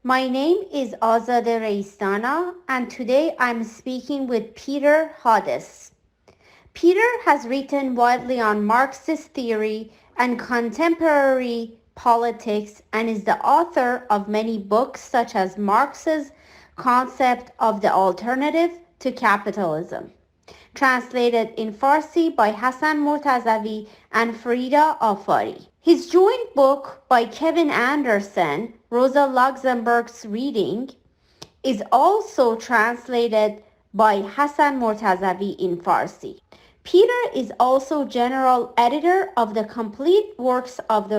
My name is Azade Raisdana, and today I'm speaking with Peter Hudis. Peter has written widely on Marxist theory and contemporary politics and is the author of many books such as Marx's Concept of the Alternative to Capitalism, translated in Farsi by Hassan Murtazawi and Frida Afari. His joint book by Kevin Anderson, Rosa Luxemburg's Reading, is also translated by Hassan Murtazawi in Farsi. Peter is also general editor of the complete works of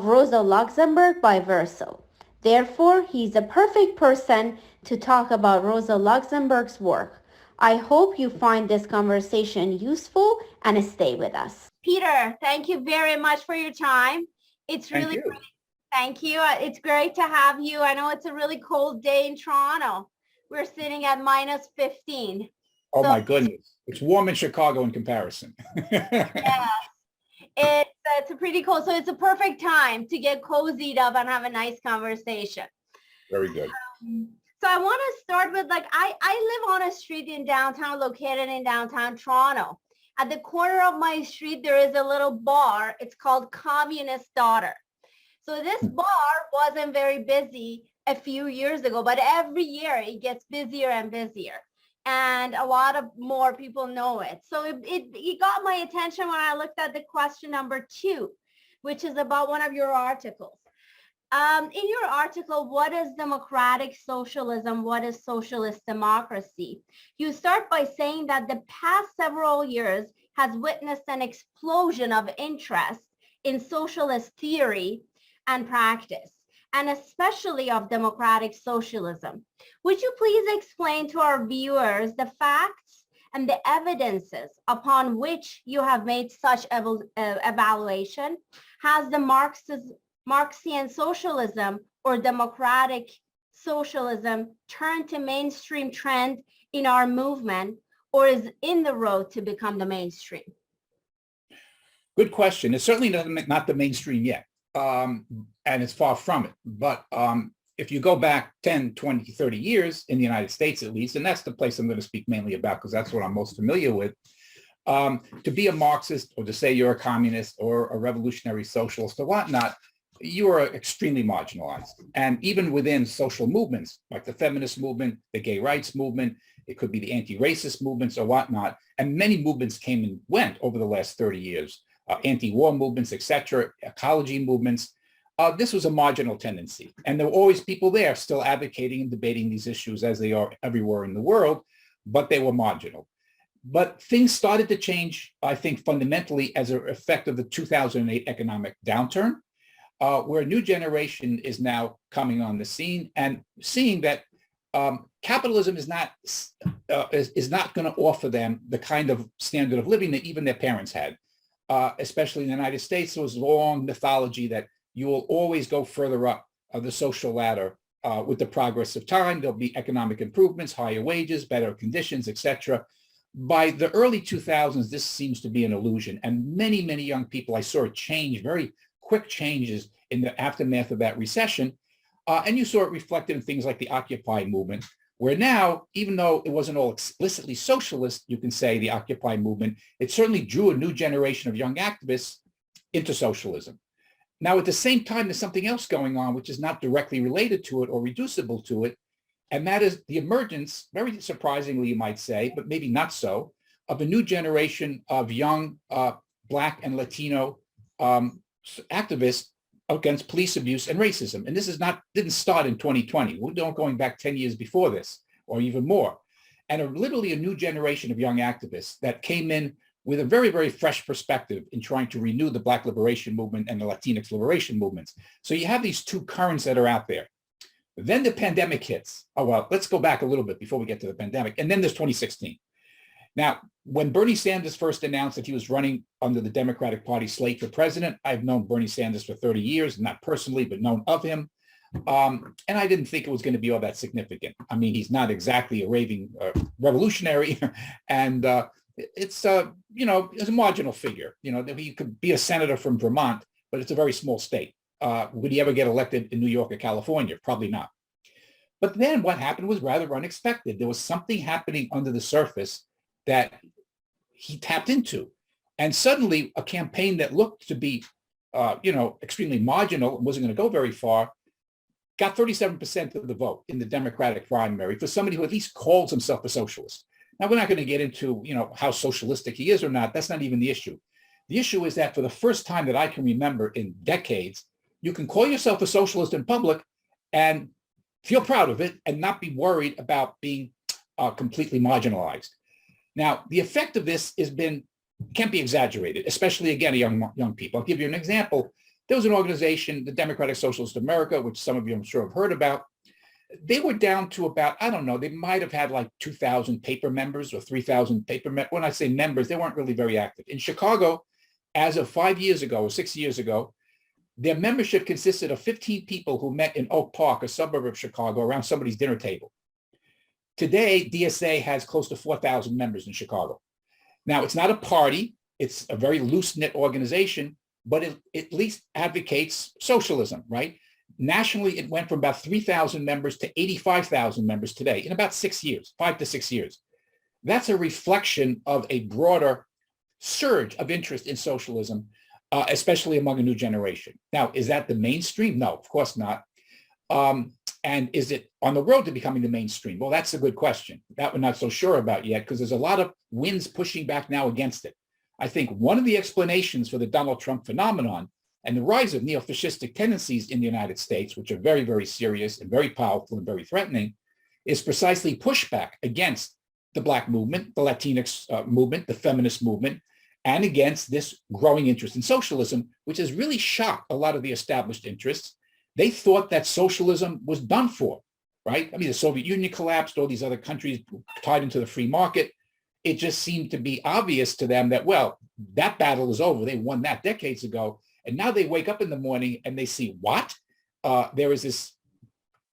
Rosa Luxemburg by Verso. Therefore, he is a perfect person to talk about Rosa Luxemburg's work. I hope you find this conversation useful and stay with us. Peter, thank you very much for your time. It's really great. Thank you. It's great to have you. I know it's a really cold day in Toronto. We're sitting at minus 15. Oh, so, my goodness. It's warm in Chicago in comparison. Yeah, it's a pretty cold. So it's a perfect time to get cozied up and have a nice conversation. Very good. So I want to start with, I live on a street in downtown, located in downtown Toronto. At the corner of my street, there is a little bar. It's called Communist Daughter. So this bar wasn't very busy a few years ago, but every year it gets busier and busier. And a lot of more people know it. So it got my attention when I looked at the question number 2, which is about one of your articles. In your article, what is democratic socialism? What is socialist democracy? You start by saying that the past several years has witnessed an explosion of interest in socialist theory and practice, and especially of democratic socialism. Would you please explain to our viewers the facts and the evidences upon which you have made such evaluation? Has the Marxian socialism or democratic socialism turned to mainstream trend in our movement, or is in the road to become the mainstream? Good question. It's certainly not the mainstream yet, and it's far from it. But if you go back 10, 20, 30 years in the United States, at least, and that's the place I'm going to speak mainly about because that's what I'm most familiar with, to be a Marxist or to say you're a communist or a revolutionary socialist or whatnot, you are extremely marginalized. And even within social movements, like the feminist movement, the gay rights movement, it could be the anti-racist movements or whatnot, and many movements came and went over the last 30 years, anti-war movements, etc., ecology movements. This was a marginal tendency. And there were always people there still advocating and debating these issues as they are everywhere in the world, but they were marginal. But things started to change, I think, fundamentally as an effect of the 2008 economic downturn, where a new generation is now coming on the scene and seeing that capitalism is not going to offer them the kind of standard of living that even their parents had, especially in the United States. There was long mythology that you will always go further up the social ladder with the progress of time. There'll be economic improvements, higher wages, better conditions, etc. By the early 2000s, this seems to be an illusion. And many, many young people, I saw a change, very quick changes in the aftermath of that recession. And you saw it reflected in things like the Occupy movement, where now, even though it wasn't all explicitly socialist, you can say the Occupy movement, it certainly drew a new generation of young activists into socialism. Now, at the same time, there's something else going on, which is not directly related to it or reducible to it. And that is the emergence, very surprisingly, you might say, but maybe not so, of a new generation of young Black and Latino activists against police abuse and racism. And this didn't start in 2020. We're going back 10 years before this, or even more. And literally a new generation of young activists that came in with a very, very fresh perspective in trying to renew the Black liberation movement and the Latinx liberation movements. So you have these two currents that are out there. Then the pandemic hits. Oh, well, let's go back a little bit before we get to the pandemic. And then there's 2016. Now, when Bernie Sanders first announced that he was running under the Democratic Party slate for president, I've known Bernie Sanders for 30 years, not personally, but known of him. And I didn't think it was going to be all that significant. I mean, he's not exactly a raving revolutionary. And it's a marginal figure. He could be a senator from Vermont, but it's a very small state. Would he ever get elected in New York or California? Probably not. But then what happened was rather unexpected. There was something happening under the surface that he tapped into. And suddenly a campaign that looked to be, extremely marginal and wasn't going to go very far, got 37% of the vote in the Democratic primary for somebody who at least calls himself a socialist. Now, we're not going to get into, how socialistic he is or not. That's not even the issue. The issue is that for the first time that I can remember in decades, you can call yourself a socialist in public and feel proud of it and not be worried about being completely marginalized. Now, the effect of this can't be exaggerated, especially, again, young people. I'll give you an example. There was an organization, the Democratic Socialist America, which some of you I'm sure have heard about. They were down to about, I don't know, they might have had like 2,000 paper members or 3,000 paper members. When I say members, they weren't really very active. In Chicago, as of 5 years ago or 6 years ago, their membership consisted of 15 people who met in Oak Park, a suburb of Chicago, around somebody's dinner table. Today, DSA has close to 4,000 members in Chicago. Now, it's not a party. It's a very loose-knit organization, but it at least advocates socialism, right? Nationally, it went from about 3,000 members to 85,000 members today in about 6 years, 5 to 6 years. That's a reflection of a broader surge of interest in socialism, especially among a new generation. Now, is that the mainstream? No, of course not. And is it on the road to becoming the mainstream? Well, that's a good question. That we're not so sure about yet, because there's a lot of winds pushing back now against it. I think one of the explanations for the Donald Trump phenomenon and the rise of neo-fascistic tendencies in the United States, which are very, very serious and very powerful and very threatening, is precisely pushback against the Black movement, the Latinx movement, the feminist movement, and against this growing interest in socialism, which has really shocked a lot of the established interests. They thought that socialism was done for, right? I mean, the Soviet Union collapsed, all these other countries tied into the free market. It just seemed to be obvious to them that, well, that battle is over. They won that decades ago. And now they wake up in the morning and they see what? There is this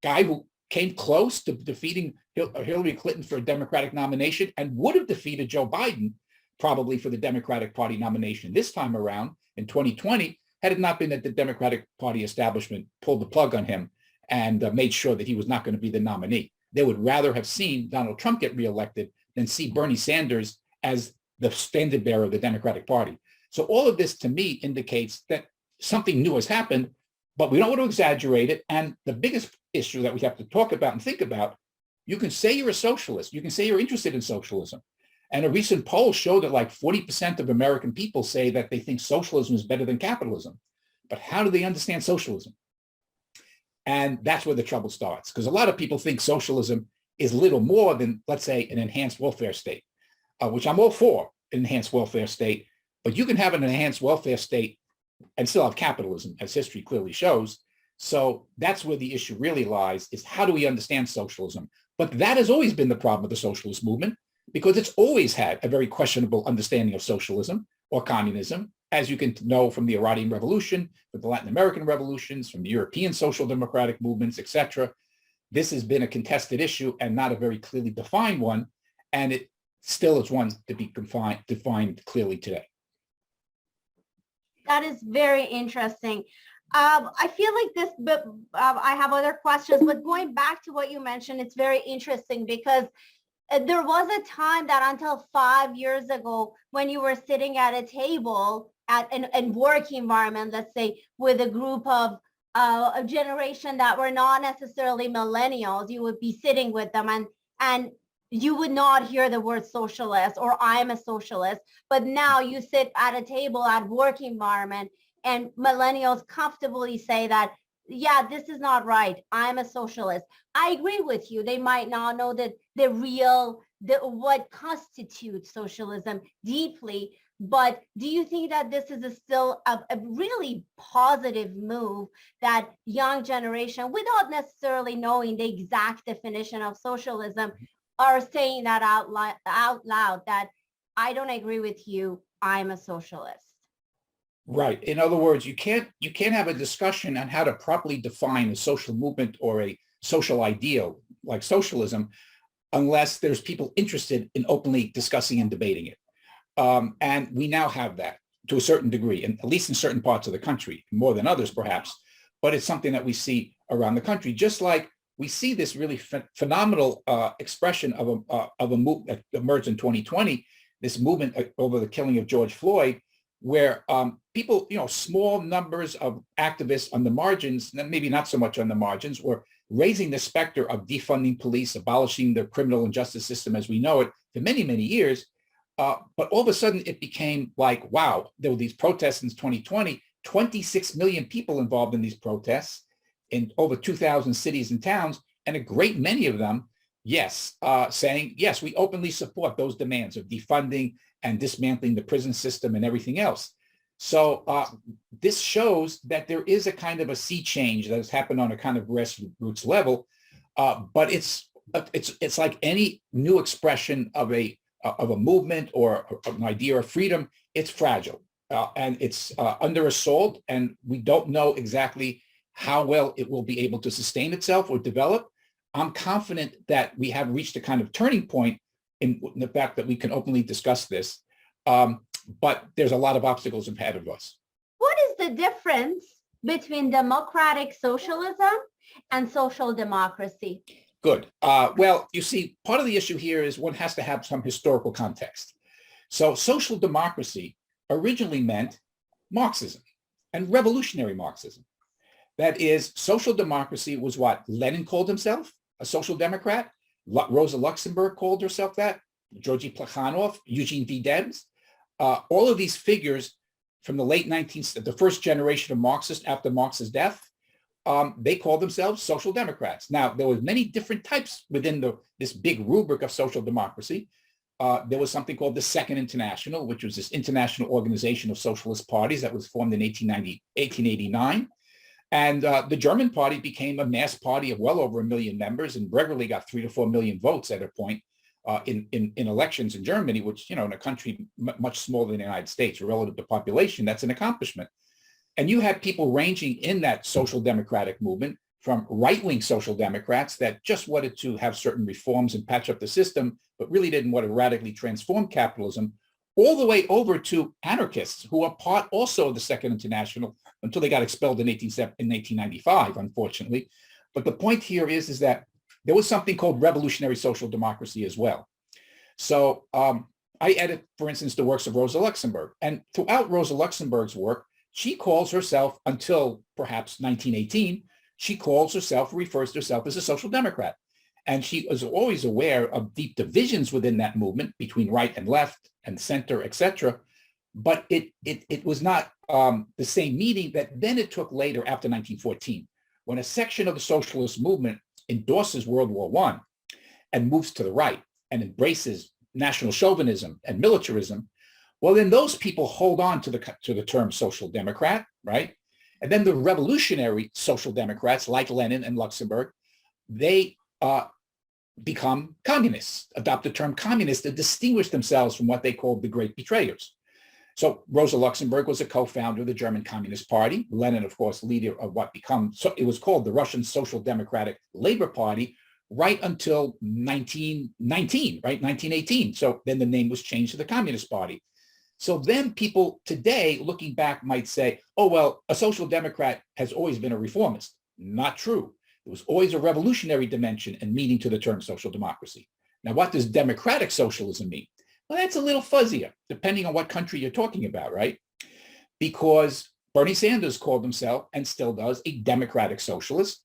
guy who came close to defeating Hillary Clinton for a Democratic nomination and would have defeated Joe Biden probably for the Democratic Party nomination this time around in 2020, had it not been that the Democratic Party establishment pulled the plug on him and made sure that he was not going to be the nominee. They would rather have seen Donald Trump get reelected than see Bernie Sanders as the standard bearer of the Democratic Party. So all of this to me indicates that something new has happened, but we don't want to exaggerate it. And the biggest issue that we have to talk about and think about, you can say you're a socialist, you can say you're interested in socialism. And a recent poll showed that like 40% of American people say that they think socialism is better than capitalism. But how do they understand socialism? And that's where the trouble starts, because a lot of people think socialism is little more than, let's say, an enhanced welfare state, which I'm all for, an enhanced welfare state. But you can have an enhanced welfare state and still have capitalism, as history clearly shows. So that's where the issue really lies, is how do we understand socialism? But that has always been the problem of the socialist movement, because it's always had a very questionable understanding of socialism or communism, as you can know from the Iranian Revolution, from the Latin American revolutions, from the European social democratic movements, etc. This has been a contested issue and not a very clearly defined one, and it still is one to be defined clearly today. That is very interesting. I feel like this, but I have other questions, but going back to what you mentioned, it's very interesting because there was a time that until 5 years ago, when you were sitting at a table at an work environment, let's say, with a group of a generation that were not necessarily millennials, you would be sitting with them and you would not hear the word socialist or I'm a socialist. But now you sit at a table at work environment and millennials comfortably say that, yeah, this is not right. I'm a socialist. I agree with you. They might not know that what constitutes socialism deeply, but do you think that this is still a really positive move that young generation, without necessarily knowing the exact definition of socialism, are saying that out loud that I don't agree with you, I'm a socialist? Right. In other words, you can't have a discussion on how to properly define a social movement or a social ideal like socialism unless there's people interested in openly discussing and debating it. And we now have that to a certain degree, and at least in certain parts of the country, more than others perhaps, but it's something that we see around the country. Just like we see this really phenomenal expression of a movement that emerged in 2020, this movement over the killing of George Floyd, where people, small numbers of activists on the margins, maybe not so much on the margins, were raising the specter of defunding police, abolishing the criminal and justice system as we know it for many, many years. But all of a sudden it became like, wow, there were these protests in 2020, 26 million people involved in these protests in over 2,000 cities and towns, and a great many of them, yes, saying, yes, we openly support those demands of defunding and dismantling the prison system and everything else. So this shows that there is a kind of a sea change that has happened on a kind of grassroots level, but it's like any new expression of a movement or an idea of freedom. It's fragile and it's under assault, and we don't know exactly how well it will be able to sustain itself or develop. I'm confident that we have reached a kind of turning point in the fact that we can openly discuss this, but there's a lot of obstacles ahead of us. What is the difference between democratic socialism and social democracy? Good. Well, you see, part of the issue here is one has to have some historical context. So social democracy originally meant Marxism and revolutionary Marxism. That is, social democracy was what Lenin called himself, a social democrat. Rosa Luxemburg called herself that, Georgy Plekhanov, Eugene V. Debs. All of these figures from the late 19th, the first generation of Marxists after Marx's death, they called themselves social democrats. Now, there were many different types within this big rubric of social democracy. There was something called the Second International, which was this international organization of socialist parties that was formed in 1889. And the German party became a mass party of well over 1 million members, and regularly got 3 to 4 million votes at a point in elections in Germany, which, in a country much smaller than the United States, relative to population, that's an accomplishment. And you had people ranging in that social democratic movement, from right-wing social democrats that just wanted to have certain reforms and patch up the system, but really didn't want to radically transform capitalism, all the way over to anarchists who are part also of the Second International until they got expelled in 1895, unfortunately. But the point here is that there was something called revolutionary social democracy as well. So I edit, for instance, the works of Rosa Luxemburg. And throughout Rosa Luxemburg's work, she calls herself, until perhaps 1918, she refers to herself as a social democrat. And she was always aware of deep divisions within that movement between right and left and center, etc. But it was not the same meaning that then it took later after 1914, when a section of the socialist movement endorses World War I and moves to the right and embraces national chauvinism and militarism. Well, then those people hold on to the term social democrat, right? And then the revolutionary social democrats like Lenin and Luxemburg, they become communists, adopt the term communist to distinguish themselves from what they called the great betrayers. So Rosa Luxemburg was a co-founder of the German Communist Party. Lenin, of course, leader of what it was called the Russian Social Democratic Labor Party, right until 1919, right, 1918. So then the name was changed to the Communist Party. So then people today, looking back, might say, oh, well, a social democrat has always been a reformist. Not true. There was always a revolutionary dimension and meaning to the term social democracy. Now, what does democratic socialism mean? Well, that's a little fuzzier, depending on what country you're talking about, right? Because Bernie Sanders called himself, and still does, a democratic socialist.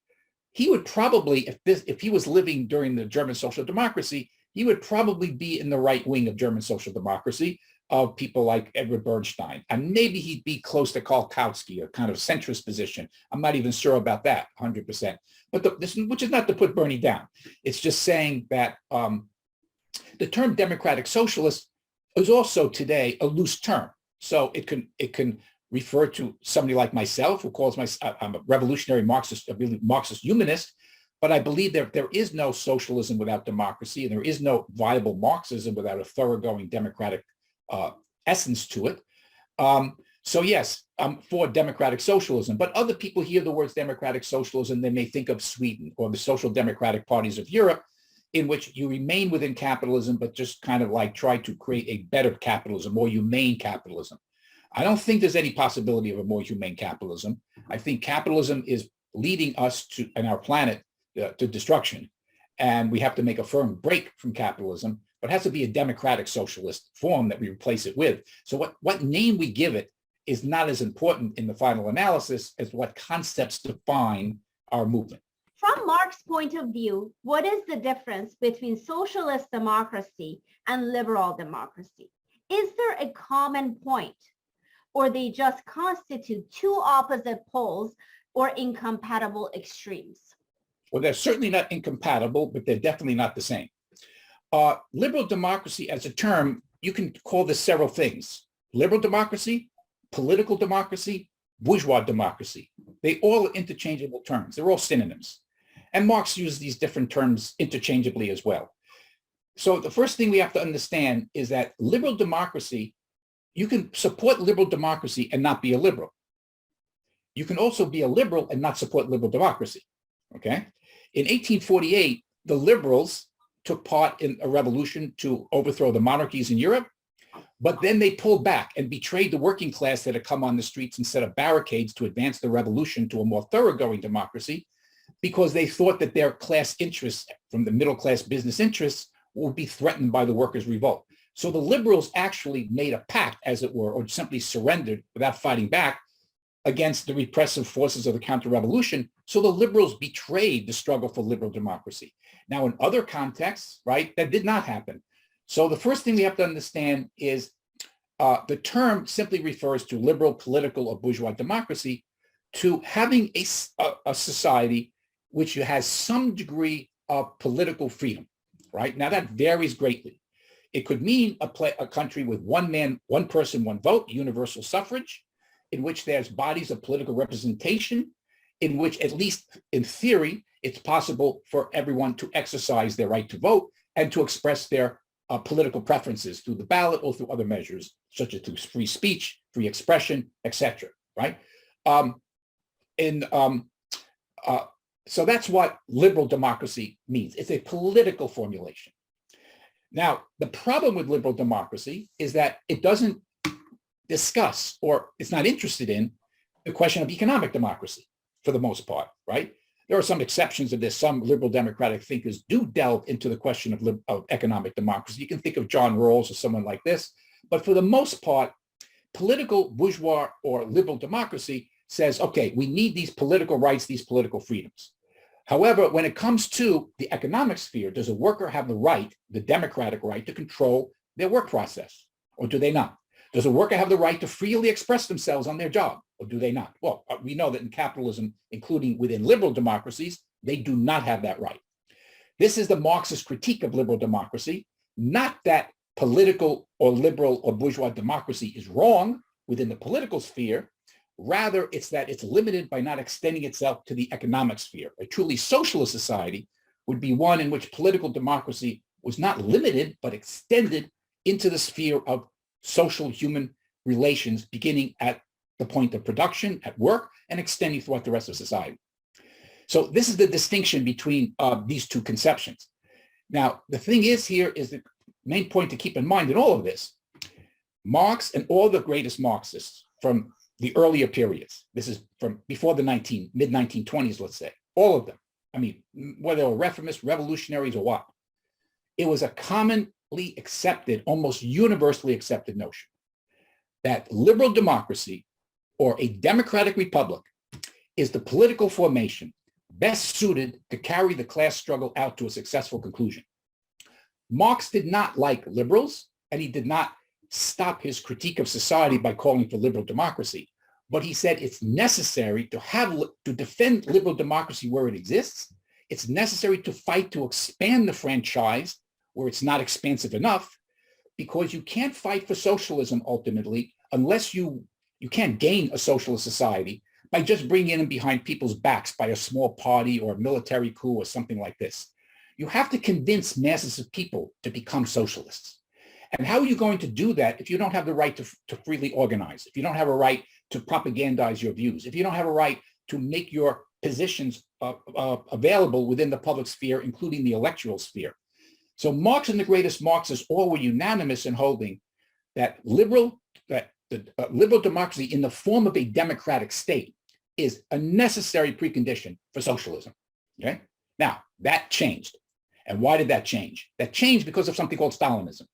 He would probably, if he was living during the German social democracy, he would probably be in the right wing of German social democracy, of people like Edward Bernstein. And maybe he'd be close to Karl Kautsky, a kind of centrist position. I'm not even sure about that 100%. But which is not to put Bernie down. It's just saying that the term democratic socialist is also today a loose term. So it can refer to somebody like myself, who calls myself, I'm a revolutionary Marxist, a really Marxist humanist, but I believe that there is no socialism without democracy, and there is no viable Marxism without a thoroughgoing democratic essence to it. So yes, I'm for democratic socialism, but other people hear the words democratic socialism, they may think of Sweden or the social democratic parties of Europe, in which you remain within capitalism, but just kind of like try to create a better capitalism, more humane capitalism. I don't think there's any possibility of a more humane capitalism. I think capitalism is leading us to, and our planet, to destruction, and we have to make a firm break from capitalism, but it has to be a democratic socialist form that we replace it with. So what name we give it is not as important in the final analysis as what concepts define our movement. From Marx's point of view, what is the difference between socialist democracy and liberal democracy? Is there a common point, or they just constitute two opposite poles or incompatible extremes? Well, they're certainly not incompatible, but they're definitely not the same. Liberal democracy as a term, you can call this several things. Liberal democracy, political democracy, bourgeois democracy. They all are interchangeable terms. They're all synonyms. And Marx used these different terms interchangeably as well. So the first thing we have to understand is that liberal democracy, you can support liberal democracy and not be a liberal. You can also be a liberal and not support liberal democracy, okay? In 1848, the liberals took part in a revolution to overthrow the monarchies in Europe, but then they pulled back and betrayed the working class that had come on the streets and set up barricades to advance the revolution to a more thoroughgoing democracy, because they thought that their class interests from the middle class business interests would be threatened by the workers' revolt. So the liberals actually made a pact, as it were, or simply surrendered without fighting back against the repressive forces of the counter-revolution. So the liberals betrayed the struggle for liberal democracy. Now, in other contexts, right, that did not happen. So the first thing we have to understand is the term simply refers to liberal, political, or bourgeois democracy, to having a society which has some degree of political freedom, right? Now that varies greatly. It could mean a country with one man, one person, one vote, universal suffrage, in which there's bodies of political representation, in which, at least in theory, it's possible for everyone to exercise their right to vote and to express their political preferences through the ballot or through other measures, such as through free speech, free expression, etc. Right? So that's what liberal democracy means. It's a political formulation. Now, the problem with liberal democracy is that it doesn't discuss, or it's not interested in, the question of economic democracy for the most part, right? There are some exceptions of this. Some liberal democratic thinkers do delve into the question of economic democracy. You can think of John Rawls or someone like this. But for the most part, political bourgeois or liberal democracy says, okay, we need these political rights, these political freedoms. However, when it comes to the economic sphere, does a worker have the right, the democratic right, to control their work process, or do they not? Does a worker have the right to freely express themselves on their job, or do they not? Well, we know that in capitalism, including within liberal democracies, they do not have that right. This is the Marxist critique of liberal democracy, not that political or liberal or bourgeois democracy is wrong within the political sphere. Rather, it's that it's limited by not extending itself to the economic sphere. A truly socialist society would be one in which political democracy was not limited, but extended into the sphere of social human relations, beginning at the point of production, at work, and extending throughout the rest of society. So this is the distinction between these two conceptions. Now, the thing is here is the main point to keep in mind in all of this. Marx and all the greatest Marxists from the earlier periods, this is from before the mid-1920s, let's say, all of them, I mean, whether they were reformists, revolutionaries, or what, it was a commonly accepted, almost universally accepted notion that liberal democracy or a democratic republic is the political formation best suited to carry the class struggle out to a successful conclusion. Marx did not like liberals, and he did not stop his critique of society by calling for liberal democracy, but he said it's necessary to defend liberal democracy where it exists. It's necessary to fight to expand the franchise where it's not expansive enough, because you can't fight for socialism ultimately unless you can't gain a socialist society by just bringing in behind people's backs by a small party or a military coup or something like this. You have to convince masses of people to become socialists. And how are you going to do that if you don't have the right to freely organize, if you don't have a right to propagandize your views, if you don't have a right to make your positions available within the public sphere, including the electoral sphere? So Marx and the greatest Marxists all were unanimous in holding that liberal democracy in the form of a democratic state is a necessary precondition for socialism. Okay? Now, that changed. And why did that change? That changed because of something called Stalinism.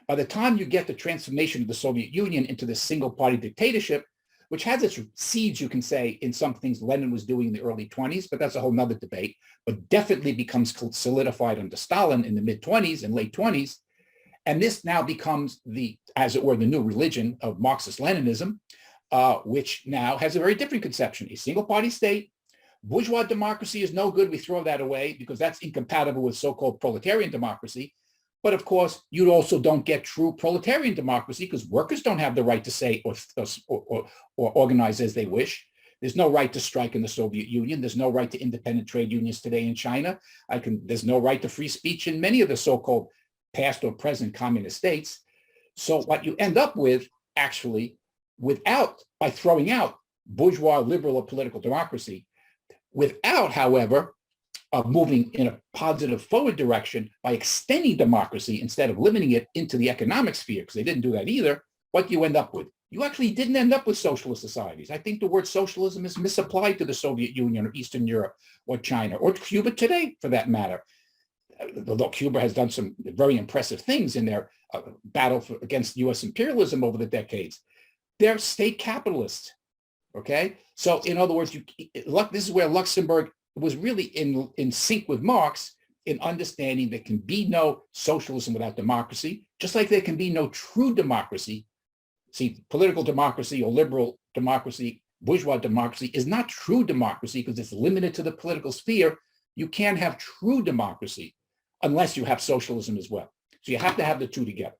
By the time you get the transformation of the Soviet Union into this single-party dictatorship, which has its seeds, you can say, in some things Lenin was doing in the early 20s, but that's a whole nother debate, but definitely becomes solidified under Stalin in the mid-20s and late 20s. And this now becomes the, as it were, the new religion of Marxist-Leninism, which now has a very different conception, a single-party state. Bourgeois democracy is no good. We throw that away because that's incompatible with so-called proletarian democracy. But of course, you also don't get true proletarian democracy because workers don't have the right to say or organize as they wish. There's no right to strike in the Soviet Union. There's no right to independent trade unions today in China. There's no right to free speech in many of the so-called past or present communist states. So what you end up with, actually, by throwing out bourgeois liberal or political democracy, without, however, moving in a positive forward direction by extending democracy instead of limiting it into the economic sphere, because they didn't do that either, what you end up with? You actually didn't end up with socialist societies. I think the word socialism is misapplied to the Soviet Union or Eastern Europe or China or Cuba today, for that matter. Although Cuba has done some very impressive things in their battle against U.S. imperialism over the decades. They're state capitalists, okay? So in other words, this is where Luxemburg was really in sync with Marx in understanding there can be no socialism without democracy, just like there can be no true democracy. See, political democracy or liberal democracy, bourgeois democracy is not true democracy because it's limited to the political sphere. You can't have true democracy unless you have socialism as well. So you have to have the two together.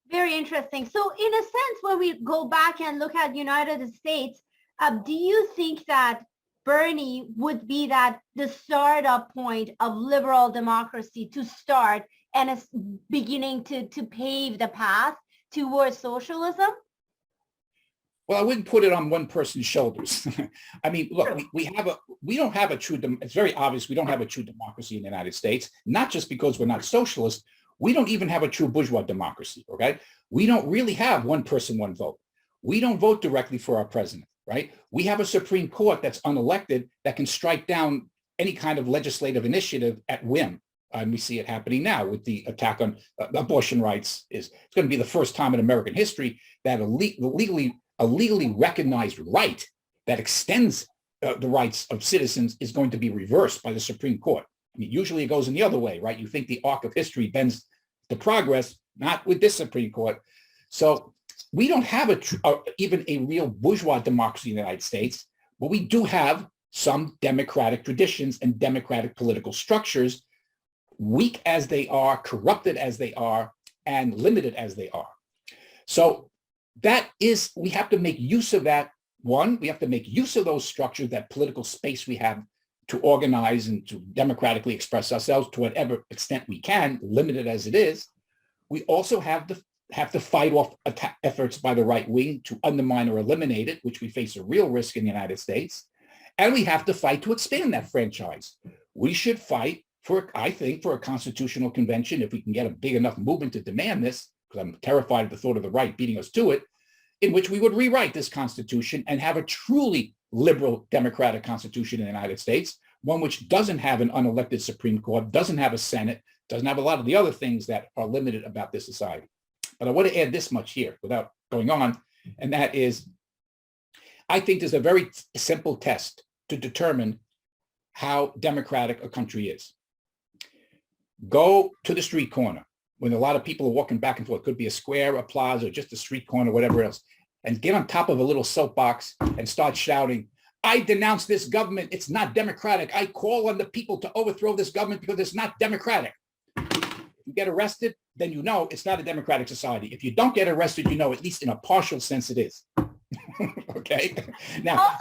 Very interesting. So in a sense, when we go back and look at United States, do you think that Bernie would be the startup point of liberal democracy to start and is beginning to pave the path towards socialism? Well, I wouldn't put it on one person's shoulders. I mean, look, we don't have a true, it's very obvious we don't have a true democracy in the United States, not just because we're not socialist, we don't even have a true bourgeois democracy, okay? We don't really have one person, one vote. We don't vote directly for our president, right? We have a Supreme Court that's unelected that can strike down any kind of legislative initiative at whim. And we see it happening now with the attack on abortion rights. It's going to be the first time in American history that a legally recognized right that extends the rights of citizens is going to be reversed by the Supreme Court. I mean, usually it goes in the other way, right? You think the arc of history bends to progress, not with this Supreme Court. So we don't have even a real bourgeois democracy in the United States, but we do have some democratic traditions and democratic political structures, weak as they are, corrupted as they are, and limited as they are. So we have to make use of that. One, we have to make use of those structures, that political space we have to organize and to democratically express ourselves to whatever extent we can, limited as it is. We also have to fight off efforts by the right wing to undermine or eliminate it, which we face a real risk in the United States. And we have to fight to expand that franchise. We should fight I think, for a constitutional convention, if we can get a big enough movement to demand this, because I'm terrified of the thought of the right beating us to it, in which we would rewrite this constitution and have a truly liberal democratic constitution in the United States, one which doesn't have an unelected Supreme Court, doesn't have a Senate, doesn't have a lot of the other things that are limited about this society. But I want to add this much here without going on, and that is, I think there's a very simple test to determine how democratic a country is. Go to the street corner when a lot of people are walking back and forth. It could be a square, a plaza, or just a street corner, whatever else, and get on top of a little soapbox and start shouting, I denounce this government. It's not democratic. I call on the people to overthrow this government because it's not democratic. If you get arrested, then you know it's not a democratic society. If you don't get arrested, you know, at least in a partial sense, it is. Okay. Now,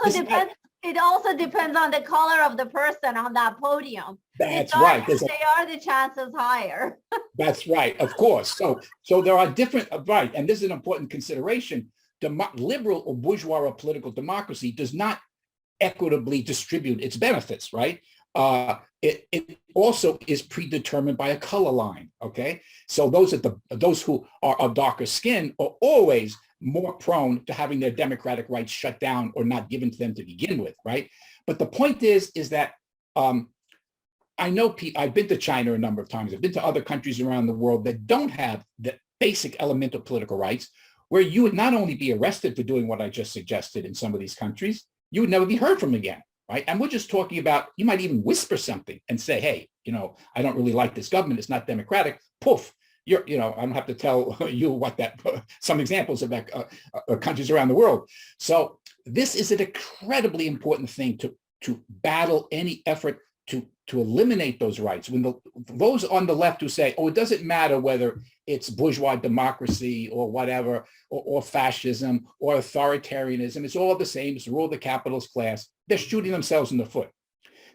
it also depends on the color of the person on that podium. That's right. They are the chances higher. That's right. Of course. So there are different, right. And this is an important consideration. Liberal or bourgeois or political democracy does not equitably distribute its benefits, right? It also is predetermined by a color line, okay? So those who are of darker skin are always more prone to having their democratic rights shut down or not given to them to begin with, right? But the point is that I know I've been to China a number of times. I've been to other countries around the world that don't have the basic elemental political rights, where you would not only be arrested for doing what I just suggested in some of these countries, you would never be heard from again, right? And we're just talking about, you might even whisper something and say, hey, I don't really like this government. It's not democratic. Poof. I don't have to tell you what some examples of that countries around the world. So this is an incredibly important thing to battle any effort to eliminate those rights. When those on the left who say, oh, it doesn't matter whether it's bourgeois democracy or whatever, or fascism or authoritarianism, it's all the same, it's the rule of the capitalist class, they're shooting themselves in the foot.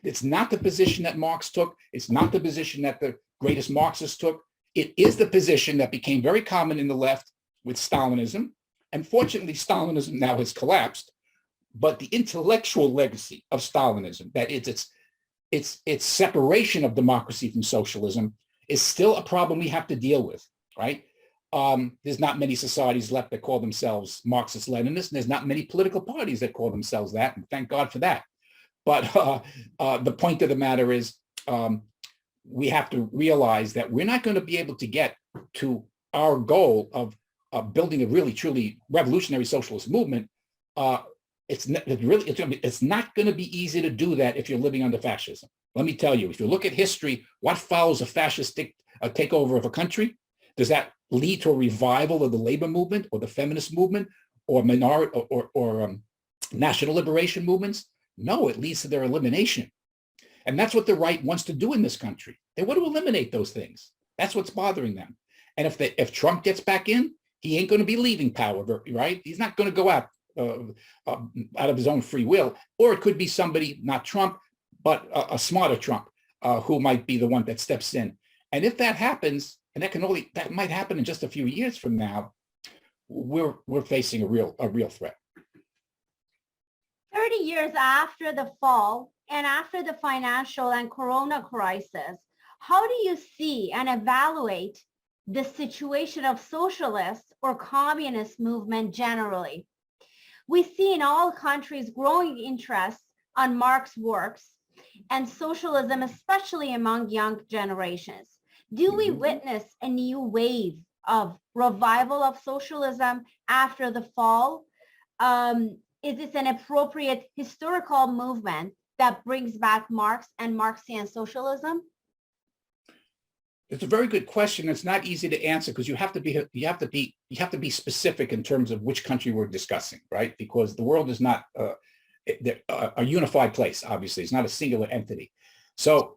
It's not the position that Marx took. It's not the position that the greatest Marxists took. It is the position that became very common in the left with Stalinism. And fortunately, Stalinism now has collapsed. But the intellectual legacy of Stalinism, that its separation of democracy from socialism, is still a problem we have to deal with, right? There's not many societies left that call themselves Marxist-Leninists, and there's not many political parties that call themselves that, and thank God for that. But the point of the matter is, we have to realize that we're not going to be able to get to our goal of building a really, truly revolutionary socialist movement. It's not going to be easy to do that if you're living under fascism. Let me tell you, if you look at history, what follows a fascist takeover of a country? Does that lead to a revival of the labor movement or the feminist movement or minority or national liberation movements? No, it leads to their elimination. And that's what the right wants to do in this country. They want to eliminate those things. That's what's bothering them. And if Trump gets back in, he ain't going to be leaving power, right? He's not going to go out of his own free will. Or it could be somebody, not Trump, but a smarter Trump, who might be the one that steps in. And if that happens, and that might happen in just a few years from now, we're facing a real threat. 30 years after the fall and after the financial and corona crisis, how do you see and evaluate the situation of socialist or communist movement generally? We see in all countries growing interest on Marx's works and socialism, especially among young generations. Do we witness a new wave of revival of socialism after the fall? Is this an appropriate historical movement that brings back Marx and Marxian socialism? It's a very good question. It's not easy to answer because you have to be specific in terms of which country we're discussing, right? Because the world is not a unified place. Obviously, it's not a singular entity. So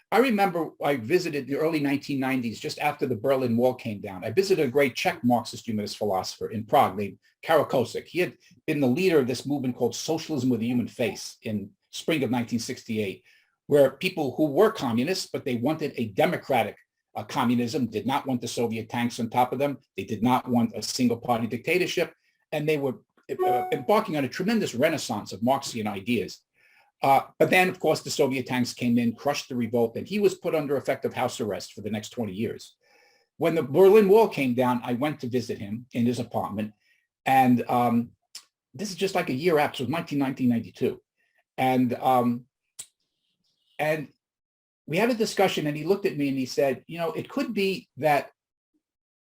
I remember I visited the early 1990s, just after the Berlin Wall came down. I visited a great Czech Marxist humanist philosopher in Prague named Karel Kosek. He had been the leader of this movement called Socialism with a Human Face in spring of 1968, where people who were communists, but they wanted a democratic communism, did not want the Soviet tanks on top of them. They did not want a single party dictatorship. And they were embarking on a tremendous renaissance of Marxian ideas. But then, of course, the Soviet tanks came in, crushed the revolt, and he was put under effective house arrest for the next 20 years. When the Berlin Wall came down, I went to visit him in his apartment. And this is just like a year after, so it was 1992. And we had a discussion, and he looked at me and he said, it could be that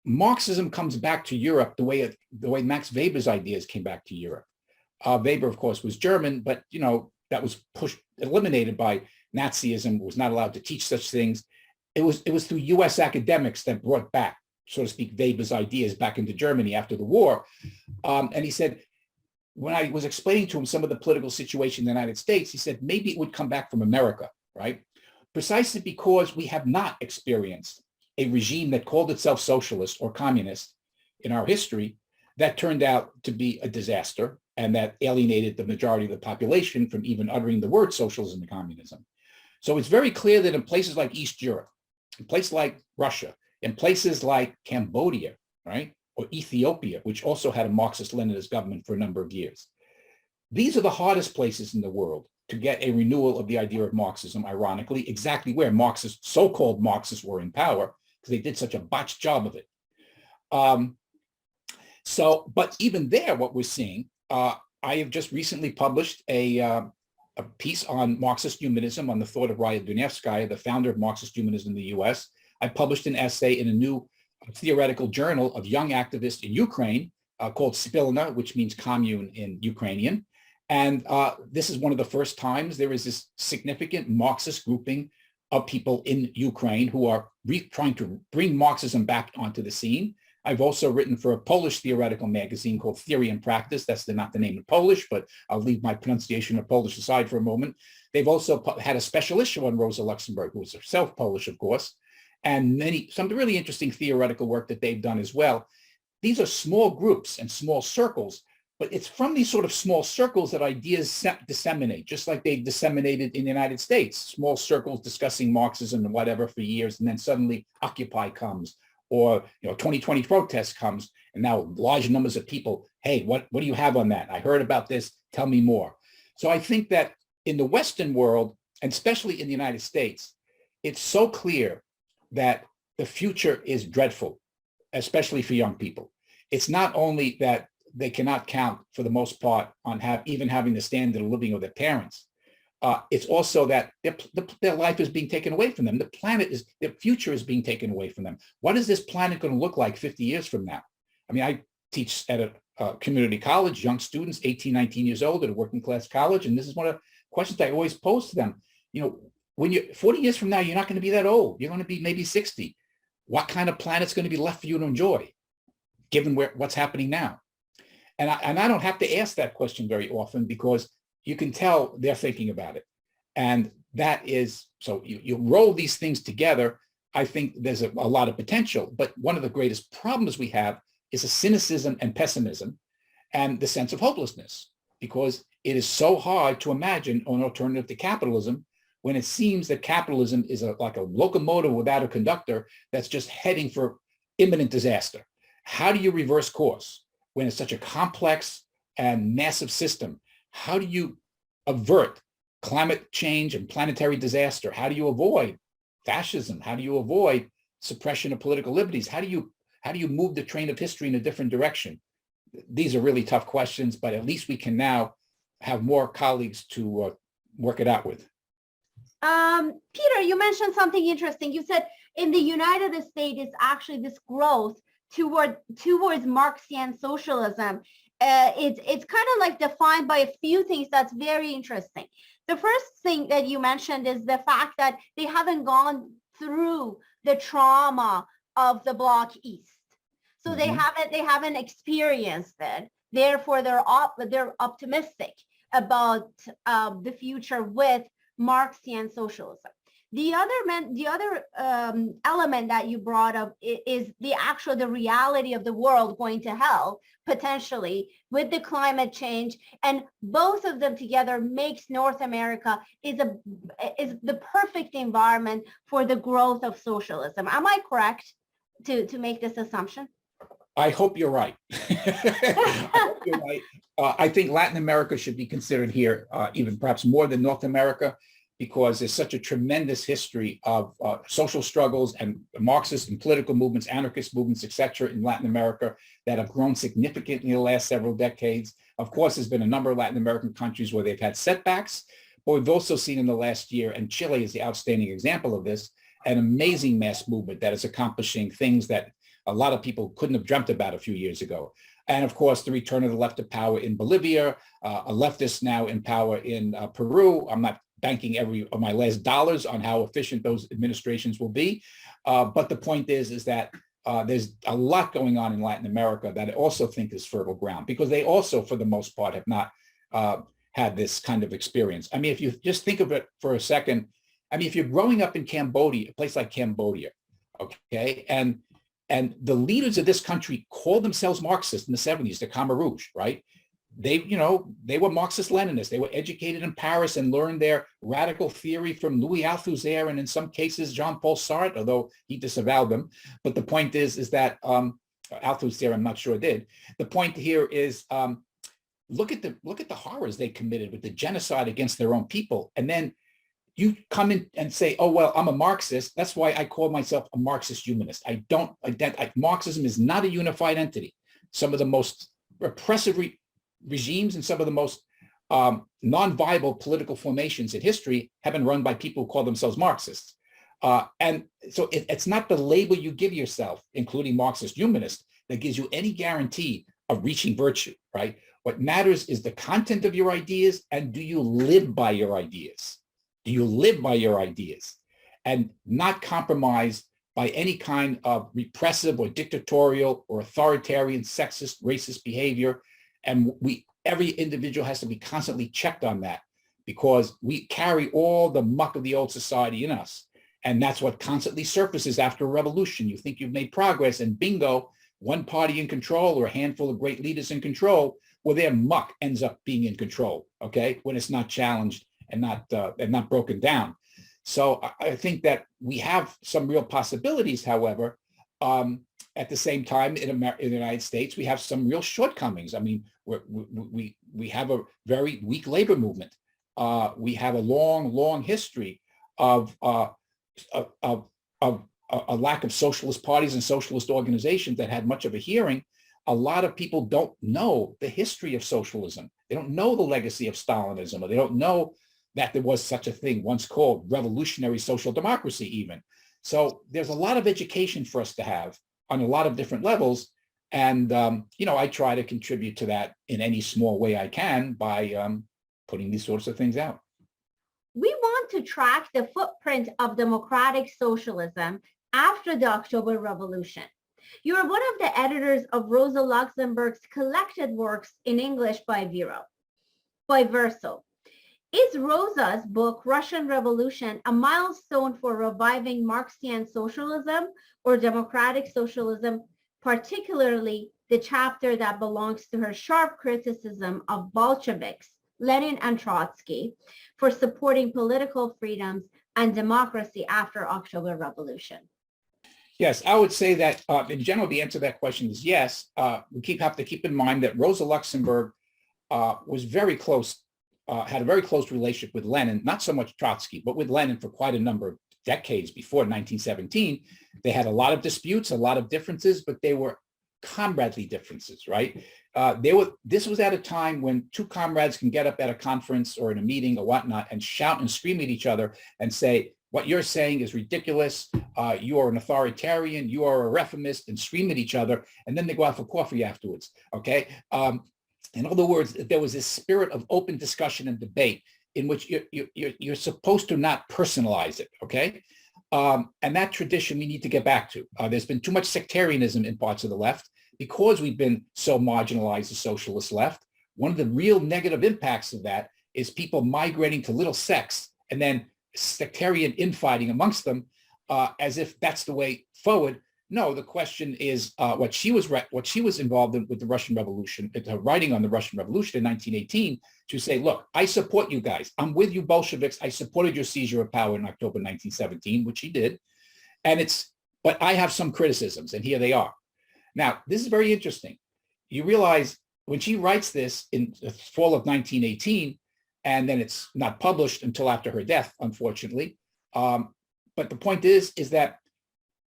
Marxism comes back to Europe the way Max Weber's ideas came back to Europe. Weber, of course, was German, but, that was eliminated by Nazism, was not allowed to teach such things. It was through US academics that brought back, so to speak, Weber's ideas back into Germany after the war. And he said, when I was explaining to him some of the political situation in the United States, he said, maybe it would come back from America, right? Precisely because we have not experienced a regime that called itself socialist or communist in our history that turned out to be a disaster and that alienated the majority of the population from even uttering the word socialism and communism. So it's very clear that in places like East Europe, in places like Russia, in places like Cambodia, right, or Ethiopia, which also had a Marxist-Leninist government for a number of years, these are the hardest places in the world to get a renewal of the idea of Marxism, ironically, exactly where Marxists, so-called Marxists, were in power, because they did such a botched job of it. But even there, what we're seeing, I have just recently published a a piece on Marxist humanism, on the thought of Raya Dunevskaya, the founder of Marxist humanism in the US. I published an essay in a new theoretical journal of young activists in Ukraine called Spilna, which means commune in Ukrainian. And this is one of the first times there is this significant Marxist grouping of people in Ukraine who are trying to bring Marxism back onto the scene. I've also written for a Polish theoretical magazine called Theory and Practice. That's not the name in Polish, but I'll leave my pronunciation of Polish aside for a moment. They've also had a special issue on Rosa Luxemburg, who was herself Polish, of course, and some really interesting theoretical work that they've done as well. These are small groups and small circles, but it's from these sort of small circles that ideas disseminate, just like they disseminated in the United States, small circles discussing Marxism and whatever for years, and then suddenly Occupy comes, or 2020 protest comes, and now large numbers of people, hey, what do you have on that? I heard about this, tell me more. So I think that in the Western world, and especially in the United States, it's so clear that the future is dreadful, especially for young people. It's not only that they cannot count, for the most part, on even having the standard of living of their parents. It's also that their life is being taken away from them. Their future is being taken away from them. What is this planet going to look like 50 years from now? I mean, I teach at a community college, young students, 18, 19 years old at a working class college. And this is one of the questions I always pose to them. When you're 40 years from now, you're not going to be that old. You're going to be maybe 60. What kind of planet's going to be left for you to enjoy, given what's happening now? And I don't have to ask that question very often, because you can tell they're thinking about it. And that is, so you roll these things together, I think there's a lot of potential. But one of the greatest problems we have is a cynicism and pessimism and the sense of hopelessness, because it is so hard to imagine an alternative to capitalism when it seems that capitalism is like a locomotive without a conductor that's just heading for imminent disaster. How do you reverse course when it's such a complex and massive system? How do you avert climate change and planetary disaster? How do you avoid fascism? How do you avoid suppression of political liberties? How do you move the train of history in a different direction? These are really tough questions, but at least we can now have more colleagues to work it out with. Peter, you mentioned something interesting. You said in the United States, it's actually this growth towards Marxian socialism. It's kind of like defined by a few things that's very interesting. The first thing that you mentioned is the fact that they haven't gone through the trauma of the Bloc East. So they haven't experienced it. Therefore, they're optimistic about the future with Marxian socialism. The other element that you brought up is the reality of the world going to hell, potentially, with the climate change, and both of them together makes North America is the perfect environment for the growth of socialism. Am I correct to make this assumption? I hope you're right. I hope you're right. I think Latin America should be considered here, even perhaps more than North America, because there's such a tremendous history of social struggles and Marxist and political movements, anarchist movements, et cetera, in Latin America that have grown significantly in the last several decades. Of course, there's been a number of Latin American countries where they've had setbacks, but we've also seen in the last year, and Chile is the outstanding example of this, an amazing mass movement that is accomplishing things that a lot of people couldn't have dreamt about a few years ago. And of course, the return of the left to power in Bolivia, a leftist now in power in Peru. I'm not banking every of my last dollars on how efficient those administrations will be. But the point is that there's a lot going on in Latin America that I also think is fertile ground, because they also, for the most part, have not had this kind of experience. I mean, if you just think of it for a second, I mean, if you're growing up in Cambodia, a place like Cambodia, okay, and the leaders of this country called themselves Marxists in the 70s, the Khmer Rouge, right? They were Marxist-Leninists. They were educated in Paris and learned their radical theory from Louis Althusser and in some cases Jean-Paul Sartre, although he disavowed them. But the point is that Althusser, I'm not sure, did. The point here is look at the horrors they committed with the genocide against their own people, and then you come in and say, oh, well, I'm a Marxist. That's why I call myself a Marxist humanist. I don't identify. Marxism is not a unified entity. Some of the most repressive regimes and some of the most non-viable political formations in history have been run by people who call themselves Marxists. And so it's not the label you give yourself, including Marxist humanist, that gives you any guarantee of reaching virtue, right? What matters is the content of your ideas, and do you live by your ideas? Do you live by your ideas and not compromise by any kind of repressive or dictatorial or authoritarian, sexist, racist behavior? And every individual has to be constantly checked on that, because we carry all the muck of the old society in us. And that's what constantly surfaces after a revolution. You think you've made progress, and bingo, one party in control or a handful of great leaders in control, well, their muck ends up being in control, okay, when it's not challenged and not broken down. So I think that we have some real possibilities. However, at the same time, in the United States, we have some real shortcomings. I mean, we have a very weak labor movement. We have a long history of a lack of socialist parties and socialist organizations that had much of a hearing. A lot of people don't know the history of socialism. They don't know the legacy of Stalinism, or they don't know that there was such a thing once called revolutionary social democracy even. So there's a lot of education for us to have on a lot of different levels. And, I try to contribute to that in any small way I can by putting these sorts of things out. We want to track the footprint of democratic socialism after the October Revolution. You are one of the editors of Rosa Luxemburg's collected works in English by Verso. Is Rosa's book, Russian Revolution, a milestone for reviving Marxian socialism or democratic socialism, particularly the chapter that belongs to her sharp criticism of Bolsheviks, Lenin and Trotsky, for supporting political freedoms and democracy after October Revolution? Yes, I would say that in general, the answer to that question is yes. We have to keep in mind that Rosa Luxemburg was very close, had a very close relationship with Lenin, not so much Trotsky, but with Lenin for quite a number of decades before 1917. They had a lot of disputes, a lot of differences, but they were comradely differences, right? This was at a time when two comrades can get up at a conference or in a meeting or whatnot and shout and scream at each other and say, what you're saying is ridiculous. You are an authoritarian. You are a reformist, and scream at each other. And then they go out for coffee afterwards. Okay. In other words, there was this spirit of open discussion and debate in which you're supposed to not personalize it. Okay. And that tradition we need to get back to. There's been too much sectarianism in parts of the left because we've been so marginalized, the socialist left. One of the real negative impacts of that is people migrating to little sects and then sectarian infighting amongst them, as if that's the way forward. No, the question is what she was involved in with the Russian Revolution, her writing on the Russian Revolution in 1918, to say, look, I support you guys. I'm with you Bolsheviks. I supported your seizure of power in October 1917, which she did. But I have some criticisms, and here they are. Now, this is very interesting. You realize when she writes this in the fall of 1918, and then it's not published until after her death, unfortunately. But the point is that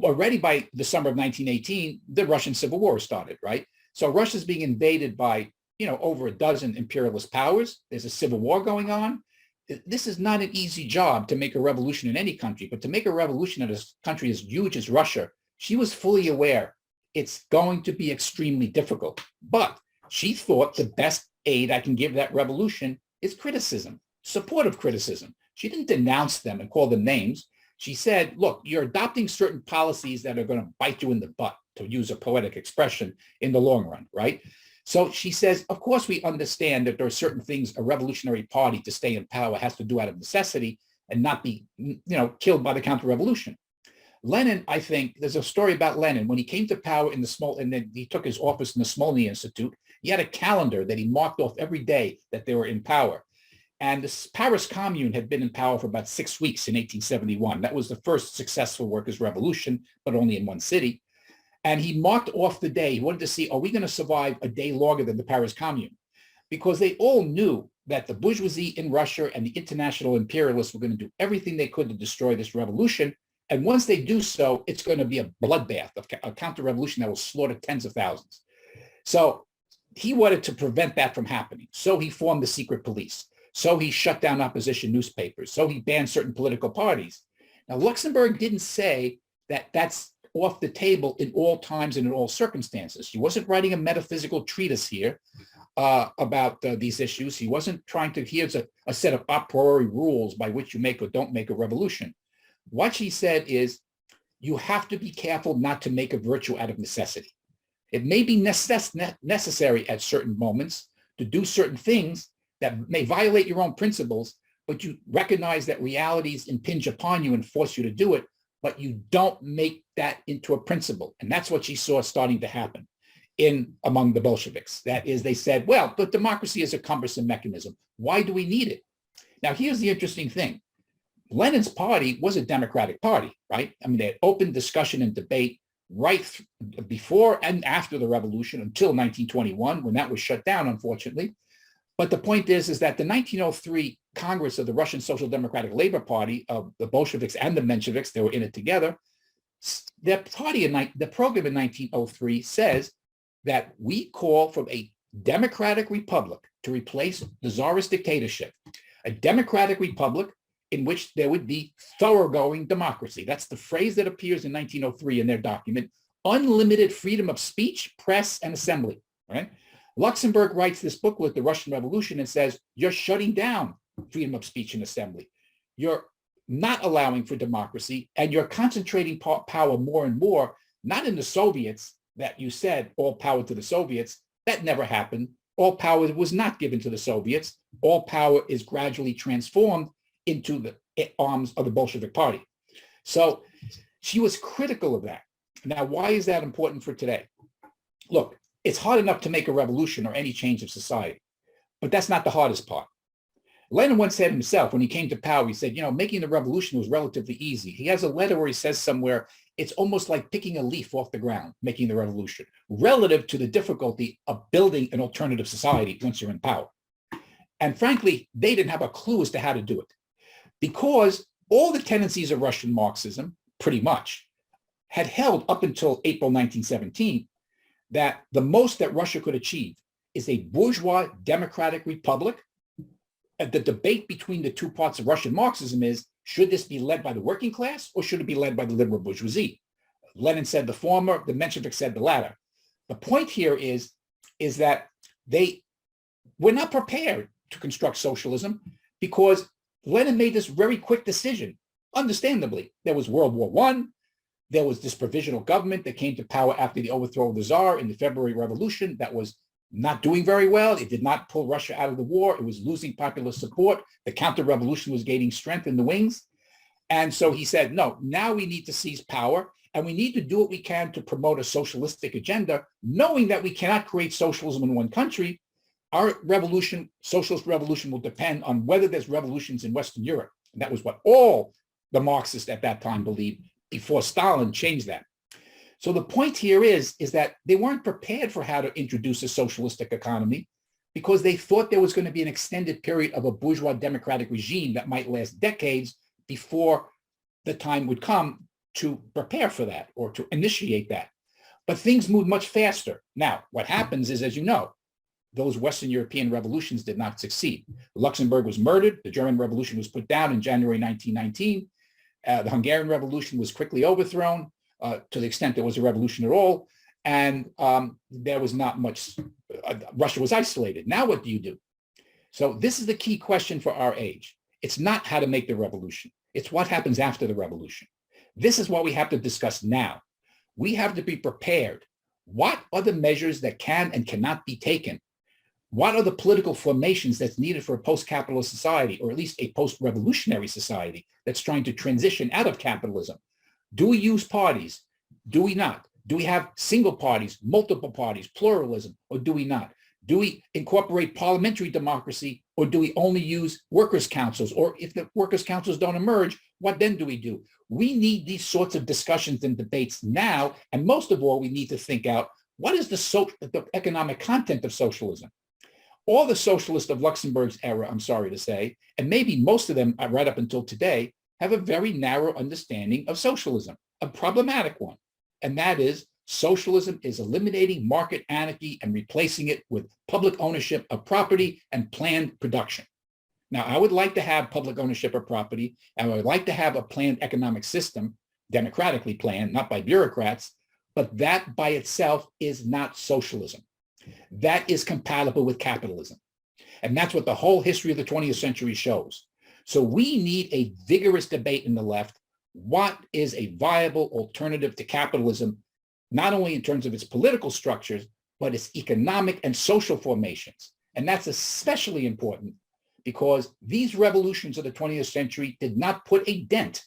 already by the summer of 1918, the Russian Civil War started, right? So Russia's being invaded by, over a dozen imperialist powers. There's a civil war going on. This is not an easy job to make a revolution in any country, but to make a revolution in a country as huge as Russia, she was fully aware it's going to be extremely difficult. But she thought the best aid I can give that revolution is criticism, supportive criticism. She didn't denounce them and call them names. She said, look, you're adopting certain policies that are going to bite you in the butt, to use a poetic expression, in the long run, right? So she says, of course, we understand that there are certain things a revolutionary party to stay in power has to do out of necessity and not be, killed by the counter-revolution. Lenin, I think, there's a story about Lenin. When he came to power and then he took his office in the Smolny Institute, he had a calendar that he marked off every day that they were in power. And the Paris Commune had been in power for about 6 weeks in 1871. That was the first successful workers' revolution, but only in one city. And he marked off the day. He wanted to see, are we going to survive a day longer than the Paris Commune? Because they all knew that the bourgeoisie in Russia and the international imperialists were going to do everything they could to destroy this revolution. And once they do so, it's going to be a bloodbath, a counter-revolution that will slaughter tens of thousands. So he wanted to prevent that from happening. So he formed the secret police. So he shut down opposition newspapers. So he banned certain political parties. Now, Luxemburg didn't say that that's off the table in all times and in all circumstances. He wasn't writing a metaphysical treatise here about these issues. He wasn't trying to, here's a set of a priori rules by which you make or don't make a revolution. What she said is, you have to be careful not to make a virtue out of necessity. It may be necessary at certain moments to do certain things that may violate your own principles, but you recognize that realities impinge upon you and force you to do it, but you don't make that into a principle. And that's what she saw starting to happen among the Bolsheviks. That is, they said, well, but democracy is a cumbersome mechanism. Why do we need it? Now, here's the interesting thing. Lenin's party was a democratic party, right? I mean, they had open discussion and debate right before and after the revolution until 1921, when that was shut down, unfortunately. But the point is that the 1903 Congress of the Russian Social Democratic Labor Party, of the Bolsheviks and the Mensheviks, they were in it together. Their party, the program in 1903 says that we call for a democratic republic to replace the czarist dictatorship, a democratic republic in which there would be thoroughgoing democracy. That's the phrase that appears in 1903 in their document, unlimited freedom of speech, press, and assembly, right? Luxemburg writes this booklet, The Russian Revolution, and says, you're shutting down freedom of speech and assembly. You're not allowing for democracy, and you're concentrating power more and more, not in the Soviets, that you said, all power to the Soviets. That never happened. All power was not given to the Soviets. All power is gradually transformed into the arms of the Bolshevik Party. So she was critical of that. Now, why is that important for today? Look, it's hard enough to make a revolution or any change of society, but that's not the hardest part. Lenin once said himself, when he came to power, he said, making the revolution was relatively easy. He has a letter where he says somewhere, it's almost like picking a leaf off the ground, making the revolution, relative to the difficulty of building an alternative society once you're in power. And frankly, they didn't have a clue as to how to do it, because all the tendencies of Russian Marxism, pretty much, had held up until April 1917, that the most that Russia could achieve is a bourgeois democratic republic. The debate between the two parts of Russian Marxism is, should this be led by the working class or should it be led by the liberal bourgeoisie? Lenin said the former, the Mensheviks said the latter. The point here is that they were not prepared to construct socialism because Lenin made this very quick decision. Understandably, there was World War I. There was this provisional government that came to power after the overthrow of the Tsar in the February Revolution that was not doing very well. It did not pull Russia out of the war. It was losing popular support. The counter-revolution was gaining strength in the wings. And so he said, no, now we need to seize power and we need to do what we can to promote a socialistic agenda, knowing that we cannot create socialism in one country. Our revolution, socialist revolution, will depend on whether there's revolutions in Western Europe. And that was what all the Marxists at that time believed, before Stalin changed that. So the point here is that they weren't prepared for how to introduce a socialistic economy because they thought there was going to be an extended period of a bourgeois democratic regime that might last decades before the time would come to prepare for that or to initiate that. But things moved much faster. Now, what happens is, as you know, those Western European revolutions did not succeed. Luxembourg was murdered. The German Revolution was put down in January 1919. The Hungarian Revolution was quickly overthrown to the extent there was a revolution at all. And there was not much, Russia was isolated. Now what do you do? So this is the key question for our age. It's not how to make the revolution. It's what happens after the revolution. This is what we have to discuss now. We have to be prepared. What are the measures that can and cannot be taken? What are the political formations that's needed for a post-capitalist society, or at least a post-revolutionary society that's trying to transition out of capitalism? Do we use parties? Do we not? Do we have single parties, multiple parties, pluralism, or do we not? Do we incorporate parliamentary democracy, or do we only use workers' councils? Or if the workers' councils don't emerge, what then do we do? We need these sorts of discussions and debates now, and most of all, we need to think out, what is the economic content of socialism? All the socialists of Luxembourg's era, I'm sorry to say, and maybe most of them right up until today, have a very narrow understanding of socialism, a problematic one. And that is socialism is eliminating market anarchy and replacing it with public ownership of property and planned production. Now, I would like to have public ownership of property, and I would like to have a planned economic system, democratically planned, not by bureaucrats, but that by itself is not socialism. That is compatible with capitalism. And that's what the whole history of the 20th century shows. So we need a vigorous debate in the left. What is a viable alternative to capitalism, not only in terms of its political structures, but its economic and social formations? And that's especially important because these revolutions of the 20th century did not put a dent,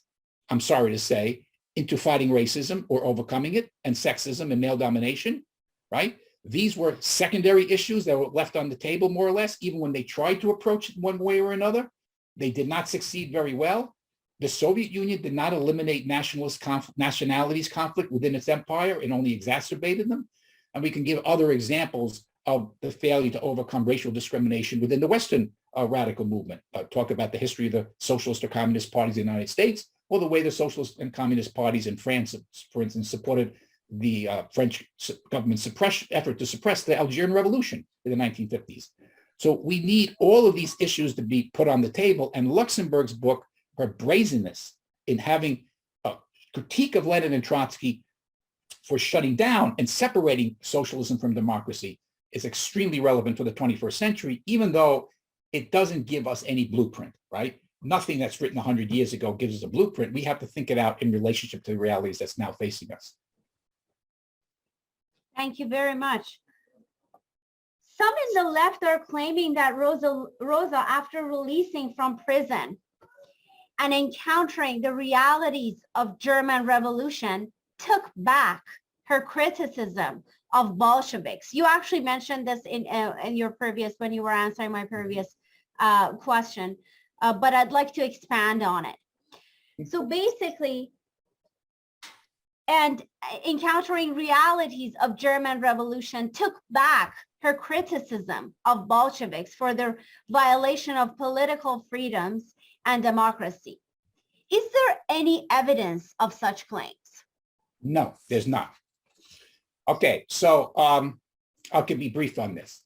I'm sorry to say, into fighting racism or overcoming it, and sexism and male domination, right? These were secondary issues that were left on the table, more or less, even when they tried to approach it one way or another. They did not succeed very well. The Soviet Union did not eliminate nationalities conflict within its empire. It only exacerbated them. And we can give other examples of the failure to overcome racial discrimination within the Western radical movement. Talk about the history of the socialist or communist parties in the United States, or the way the socialist and communist parties in France, for instance, supported the French government's effort to suppress the Algerian Revolution in the 1950s. So we need all of these issues to be put on the table. And Luxemburg's book, her brazenness in having a critique of Lenin and Trotsky for shutting down and separating socialism from democracy, is extremely relevant for the 21st century, even though it doesn't give us any blueprint, right? Nothing that's written 100 years ago gives us a blueprint. We have to think it out in relationship to the realities that's now facing us. Thank you very much. Some in the left are claiming that Rosa, after releasing from prison and encountering the realities of German Revolution, took back her criticism of Bolsheviks. You actually mentioned this in your previous, when you were answering my previous question, but I'd like to expand on it. So basically, and encountering realities of German Revolution took back her criticism of Bolsheviks for their violation of political freedoms and democracy. Is there any evidence of such claims? No, there's not. Okay, so I can be brief on this.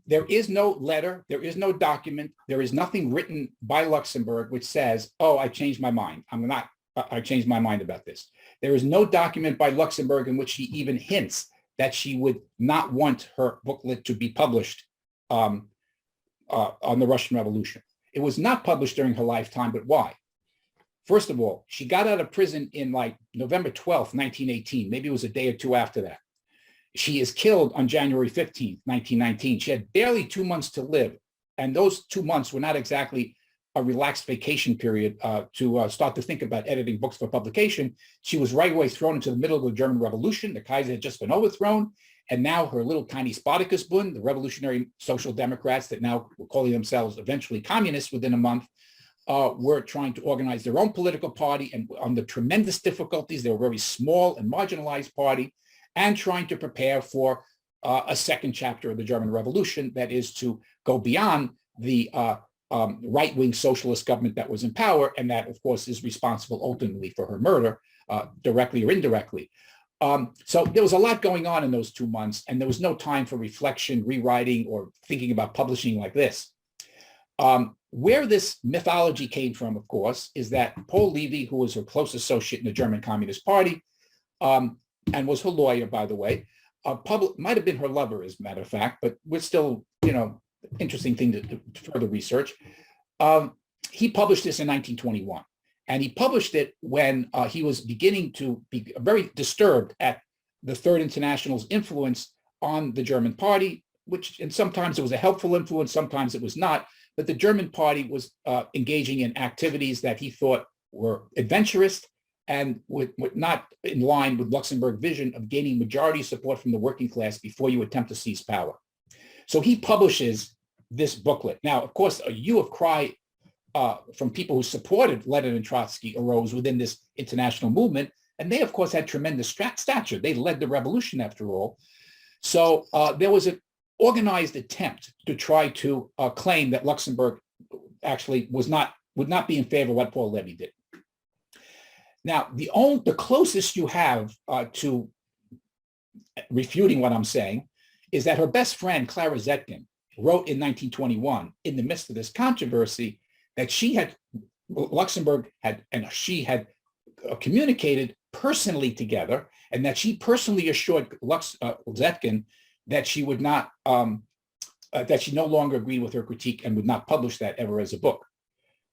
There is no letter, there is no document, there is nothing written by Luxemburg which says, oh, I changed my mind. I changed my mind about this. There is no document by Luxemburg in which she even hints that she would not want her booklet to be published on the Russian Revolution. It was not published during her lifetime, but why? First of all, she got out of prison in like November 12th, 1918. Maybe it was a day or two after that. She is killed on January 15th, 1919. She had barely 2 months to live. And those 2 months were not exactly a relaxed vacation period to start to think about editing books for publication. She was right away thrown into the middle of the German Revolution. The Kaiser had just been overthrown. And now her little tiny Spartacusbund, the revolutionary social democrats that now were calling themselves eventually communists within a month, were trying to organize their own political party, and under tremendous difficulties. They were a very small and marginalized party, and trying to prepare for a second chapter of the German Revolution, that is to go beyond the right-wing socialist government that was in power, and that, of course, is responsible ultimately for her murder, directly or indirectly. So there was a lot going on in those 2 months, and there was no time for reflection, rewriting, or thinking about publishing like this. Where this mythology came from, of course, is that Paul Levy, who was her close associate in the German Communist Party, and was her lawyer, by the way, might have been her lover, as a matter of fact, but we're still, interesting thing to further research. He published this in 1921, and he published it when he was beginning to be very disturbed at the Third International's influence on the German party, and sometimes it was a helpful influence, sometimes it was not. But the German party was engaging in activities that he thought were adventurous and were not in line with Luxemburg's vision of gaining majority support from the working class before you attempt to seize power. So he publishes this booklet. Now, of course, a hue of cry from people who supported Lenin and Trotsky arose within this international movement. And they, of course, had tremendous stature. They led the revolution, after all. So there was an organized attempt to try to claim that Luxemburg actually would not be in favor of what Paul Levy did. Now, the closest you have to refuting what I'm saying, is that her best friend, Clara Zetkin, wrote in 1921, in the midst of this controversy, that Luxemburg had, and she had communicated personally together, and that she personally assured Zetkin that she would not, that she no longer agreed with her critique and would not publish that ever as a book.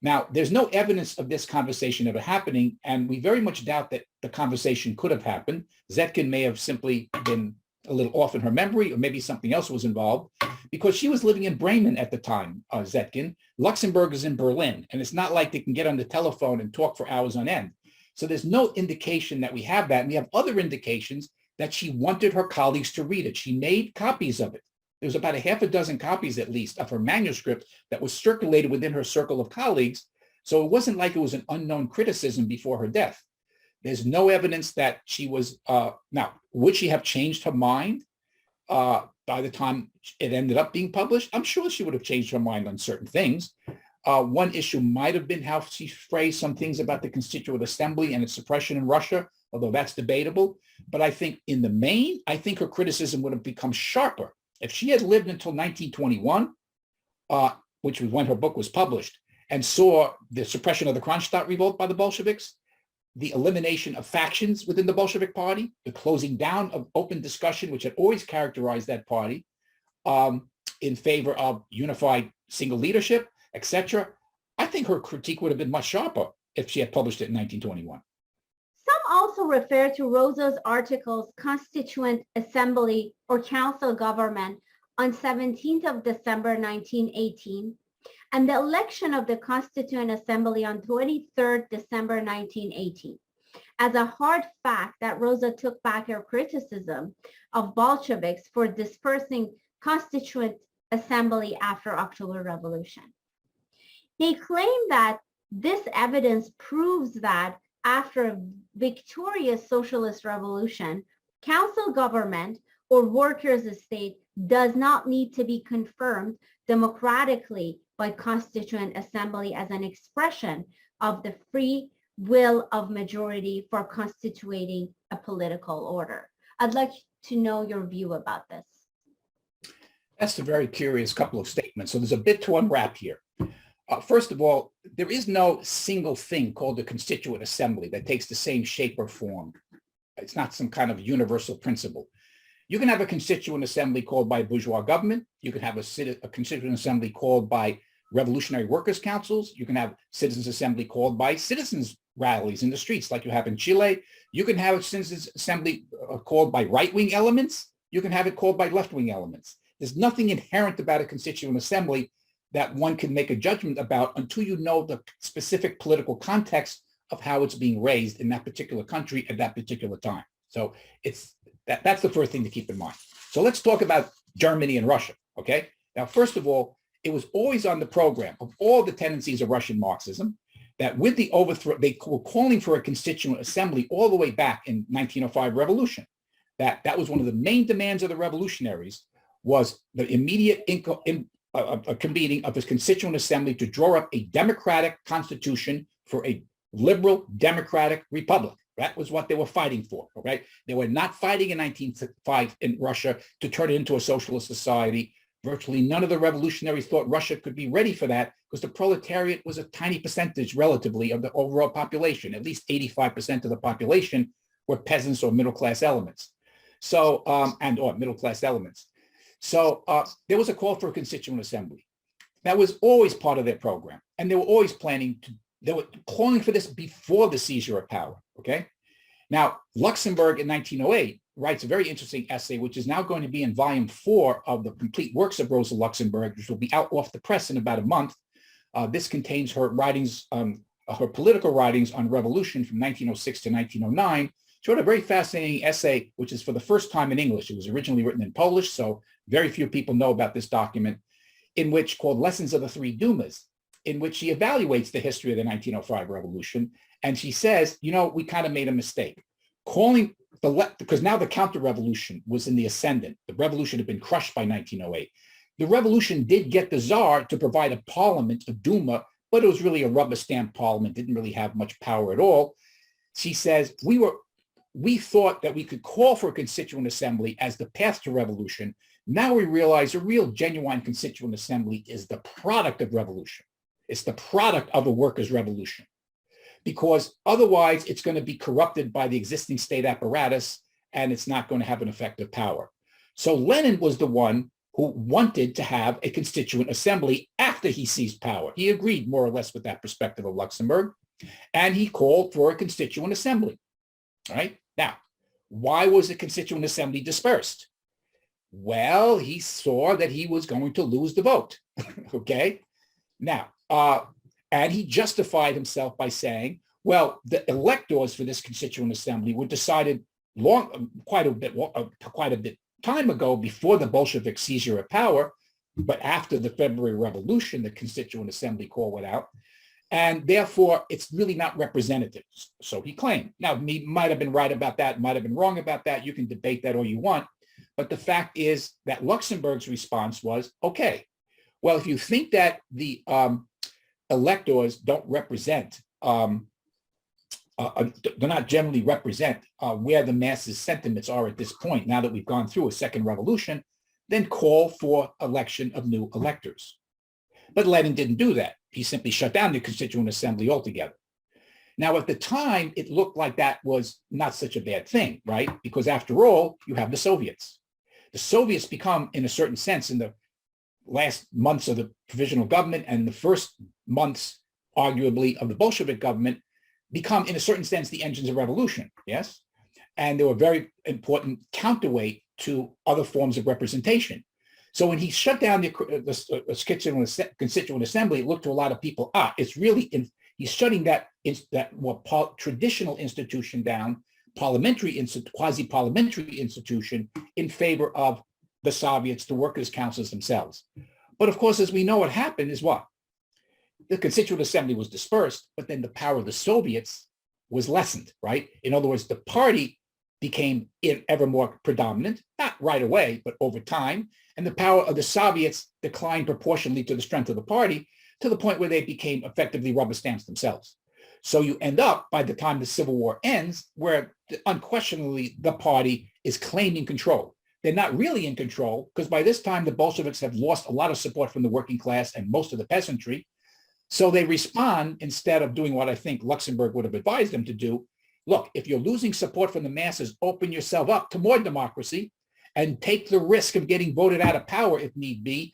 Now, there's no evidence of this conversation ever happening, and we very much doubt that the conversation could have happened. Zetkin may have simply been a little off in her memory, or maybe something else was involved, because she was living in Bremen at the time, Zetkin. Luxembourg is in Berlin, and it's not like they can get on the telephone and talk for hours on end. So there's no indication that we have that, and we have other indications that she wanted her colleagues to read it. She made copies of it. There was about a half a dozen copies, at least, of her manuscript that was circulated within her circle of colleagues. So it wasn't like it was an unknown criticism before her death. There's no evidence that she was, now, would she have changed her mind by the time it ended up being published? I'm sure she would have changed her mind on certain things. One issue might have been how she phrased some things about the Constituent Assembly and its suppression in Russia, although that's debatable. But I think in the main, I think her criticism would have become sharper. If she had lived until 1921, which was when her book was published, and saw the suppression of the Kronstadt revolt by the Bolsheviks, the elimination of factions within the Bolshevik Party, the closing down of open discussion, which had always characterized that party, in favor of unified single leadership, etc., I think her critique would have been much sharper if she had published it in 1921. Some also refer to Rosa's articles, Constituent Assembly or Council Government on 17th of December 1918, and the election of the Constituent Assembly on 23rd December 1918, as a hard fact that Rosa took back her criticism of Bolsheviks for dispersing Constituent Assembly after October Revolution. They claim that this evidence proves that after a victorious socialist revolution, council government or workers' estate does not need to be confirmed democratically by Constituent Assembly as an expression of the free will of majority for constituting a political order. I'd like to know your view about this. That's a very curious couple of statements. So there's a bit to unwrap here. First of all, there is no single thing called the Constituent Assembly that takes the same shape or form. It's not some kind of universal principle. You can have a Constituent Assembly called by bourgeois government. You can have a Constituent Assembly called by revolutionary workers' councils. You can have Citizens Assembly called by citizens' rallies in the streets like you have in Chile. You can have a Citizens Assembly called by right-wing elements. You can have it called by left-wing elements. There's nothing inherent about a Constituent Assembly that one can make a judgment about until you know the specific political context of how it's being raised in that particular country at that particular time. So that's the first thing to keep in mind. So let's talk about Germany and Russia, okay? Now, first of all, it was always on the program of all the tendencies of Russian Marxism that with the overthrow, they were calling for a Constituent Assembly all the way back in 1905 revolution. That was one of the main demands of the revolutionaries, was the immediate a convening of his Constituent Assembly to draw up a democratic constitution for a liberal democratic republic. That was what they were fighting for, right? They were not fighting in 1905 in Russia to turn it into a socialist society. Virtually none of the revolutionaries thought Russia could be ready for that because the proletariat was a tiny percentage relatively of the overall population. At least 85% of the population were peasants or middle-class elements. So, or middle-class elements. So there was a call for a Constituent Assembly. That was always part of their program. And they were always they were calling for this before the seizure of power, okay? Now, Luxembourg in 1908 writes a very interesting essay, which is now going to be in volume 4 of the complete works of Rosa Luxemburg, which will be out off the press in about a month. This contains her writings, her political writings on revolution from 1906 to 1909. She wrote a very fascinating essay, which is for the first time in English. It was originally written in Polish, so very few people know about this document, in which called Lessons of the Three Dumas, in which she evaluates the history of the 1905 revolution. And she says, you know, we kind of made a mistake. Because now the counter-revolution was in the ascendant. The revolution had been crushed by 1908. The revolution did get the Tsar to provide a parliament, a Duma, but it was really a rubber stamp parliament, didn't really have much power at all. She says, we we thought that we could call for a constituent assembly as the path to revolution. Now we realize a real genuine constituent assembly is the product of revolution. It's the product of a workers' revolution, because otherwise it's going to be corrupted by the existing state apparatus and it's not going to have an effective power. So Lenin was the one who wanted to have a constituent assembly after he seized power. He agreed more or less with that perspective of Luxemburg, and he called for a constituent assembly. All right. Now, why was the constituent assembly dispersed? Well, he saw that he was going to lose the vote. Okay. Now, and he justified himself by saying, well, the electors for this constituent assembly were decided quite a bit time ago, before the Bolshevik seizure of power, but after the February Revolution, the Constituent Assembly call went out, and therefore it's really not representative. So he claimed. Now, he might have been right about that, might have been wrong about that. You can debate that all you want, but the fact is that Luxemburg's response was, okay, well, if you think that the electors don't represent, do not generally represent where the masses' sentiments are at this point, now that we've gone through a second revolution, then call for election of new electors. But Lenin didn't do that. He simply shut down the Constituent Assembly altogether. Now, at the time, it looked like that was not such a bad thing, right? Because after all, you have the Soviets. The Soviets become, in a certain sense, in the last months of the provisional government and the first months, arguably, of the Bolshevik government, become, in a certain sense, the engines of revolution, yes? And they were very important counterweight to other forms of representation. So when he shut down the Constituent Assembly, it looked to a lot of people, it's really, he's shutting that more traditional institution down, quasi-parliamentary institution, in favor of the Soviets, the workers' councils themselves. But of course, as we know, what happened is what? The Constituent Assembly was dispersed, but then the power of the Soviets was lessened, right? In other words, the party became ever more predominant, not right away, but over time. And the power of the Soviets declined proportionally to the strength of the party, to the point where they became effectively rubber stamps themselves. So you end up, by the time the Civil War ends, where unquestionably the party is claiming control. They're not really in control, because by this time the Bolsheviks have lost a lot of support from the working class and most of the peasantry. So they respond, instead of doing what I think Luxemburg would have advised them to do. Look, if you're losing support from the masses, open yourself up to more democracy and take the risk of getting voted out of power if need be,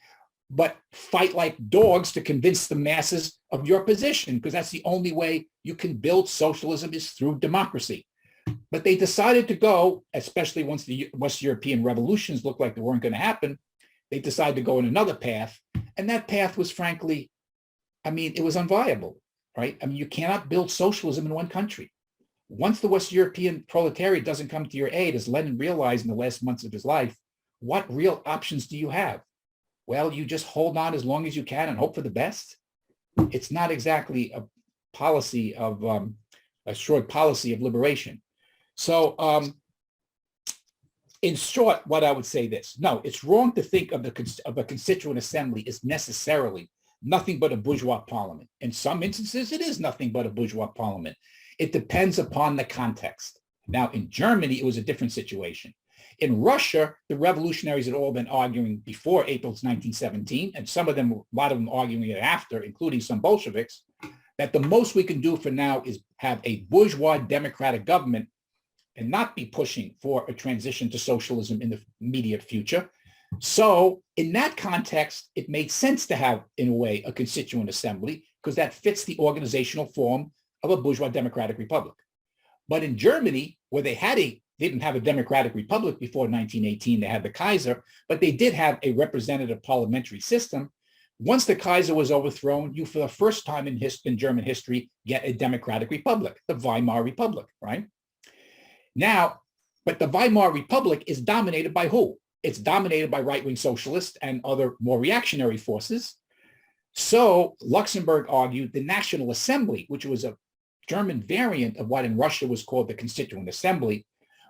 but fight like dogs to convince the masses of your position, because that's the only way you can build socialism, is through democracy. But they decided to go, especially once the West European revolutions looked like they weren't going to happen, they decided to go in another path. And that path was, frankly, it was unviable, right? You cannot build socialism in one country. Once the West European proletariat doesn't come to your aid, as Lenin realized in the last months of his life, what real options do you have? Well, you just hold on as long as you can and hope for the best. It's not exactly a policy of, a short policy of liberation. So in short, what I would say this: no, it's wrong to think of a constituent assembly as necessarily nothing but a bourgeois parliament. In some instances, it is nothing but a bourgeois parliament. It depends upon the context. Now, in Germany, it was a different situation. In Russia, the revolutionaries had all been arguing before April 1917, and a lot of them arguing it after, including some Bolsheviks, that the most we can do for now is have a bourgeois democratic government and not be pushing for a transition to socialism in the immediate future. So in that context, it made sense to have, in a way, a constituent assembly, because that fits the organizational form of a bourgeois democratic republic. But in Germany, where they didn't have a democratic republic before 1918, they had the Kaiser, but they did have a representative parliamentary system. Once the Kaiser was overthrown, you, for the first time in German history, get a democratic republic, the Weimar Republic, right? Now, but the Weimar Republic is dominated by who? It's dominated by right-wing socialists and other more reactionary forces. So Luxemburg argued the National Assembly, which was a German variant of what in Russia was called the Constituent Assembly,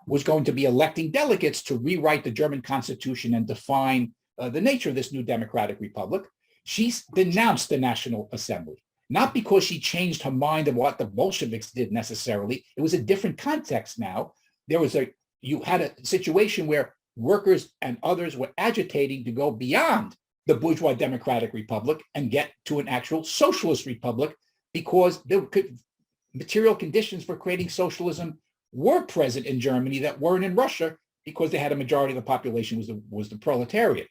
was going to be electing delegates to rewrite the German constitution and define the nature of this new democratic republic. She denounced the National Assembly, not because she changed her mind of what the Bolsheviks did necessarily. It was a different context now, you had a situation where workers and others were agitating to go beyond the bourgeois democratic republic and get to an actual socialist republic, because material conditions for creating socialism were present in Germany that weren't in Russia, because they had a majority of the population was the proletariat.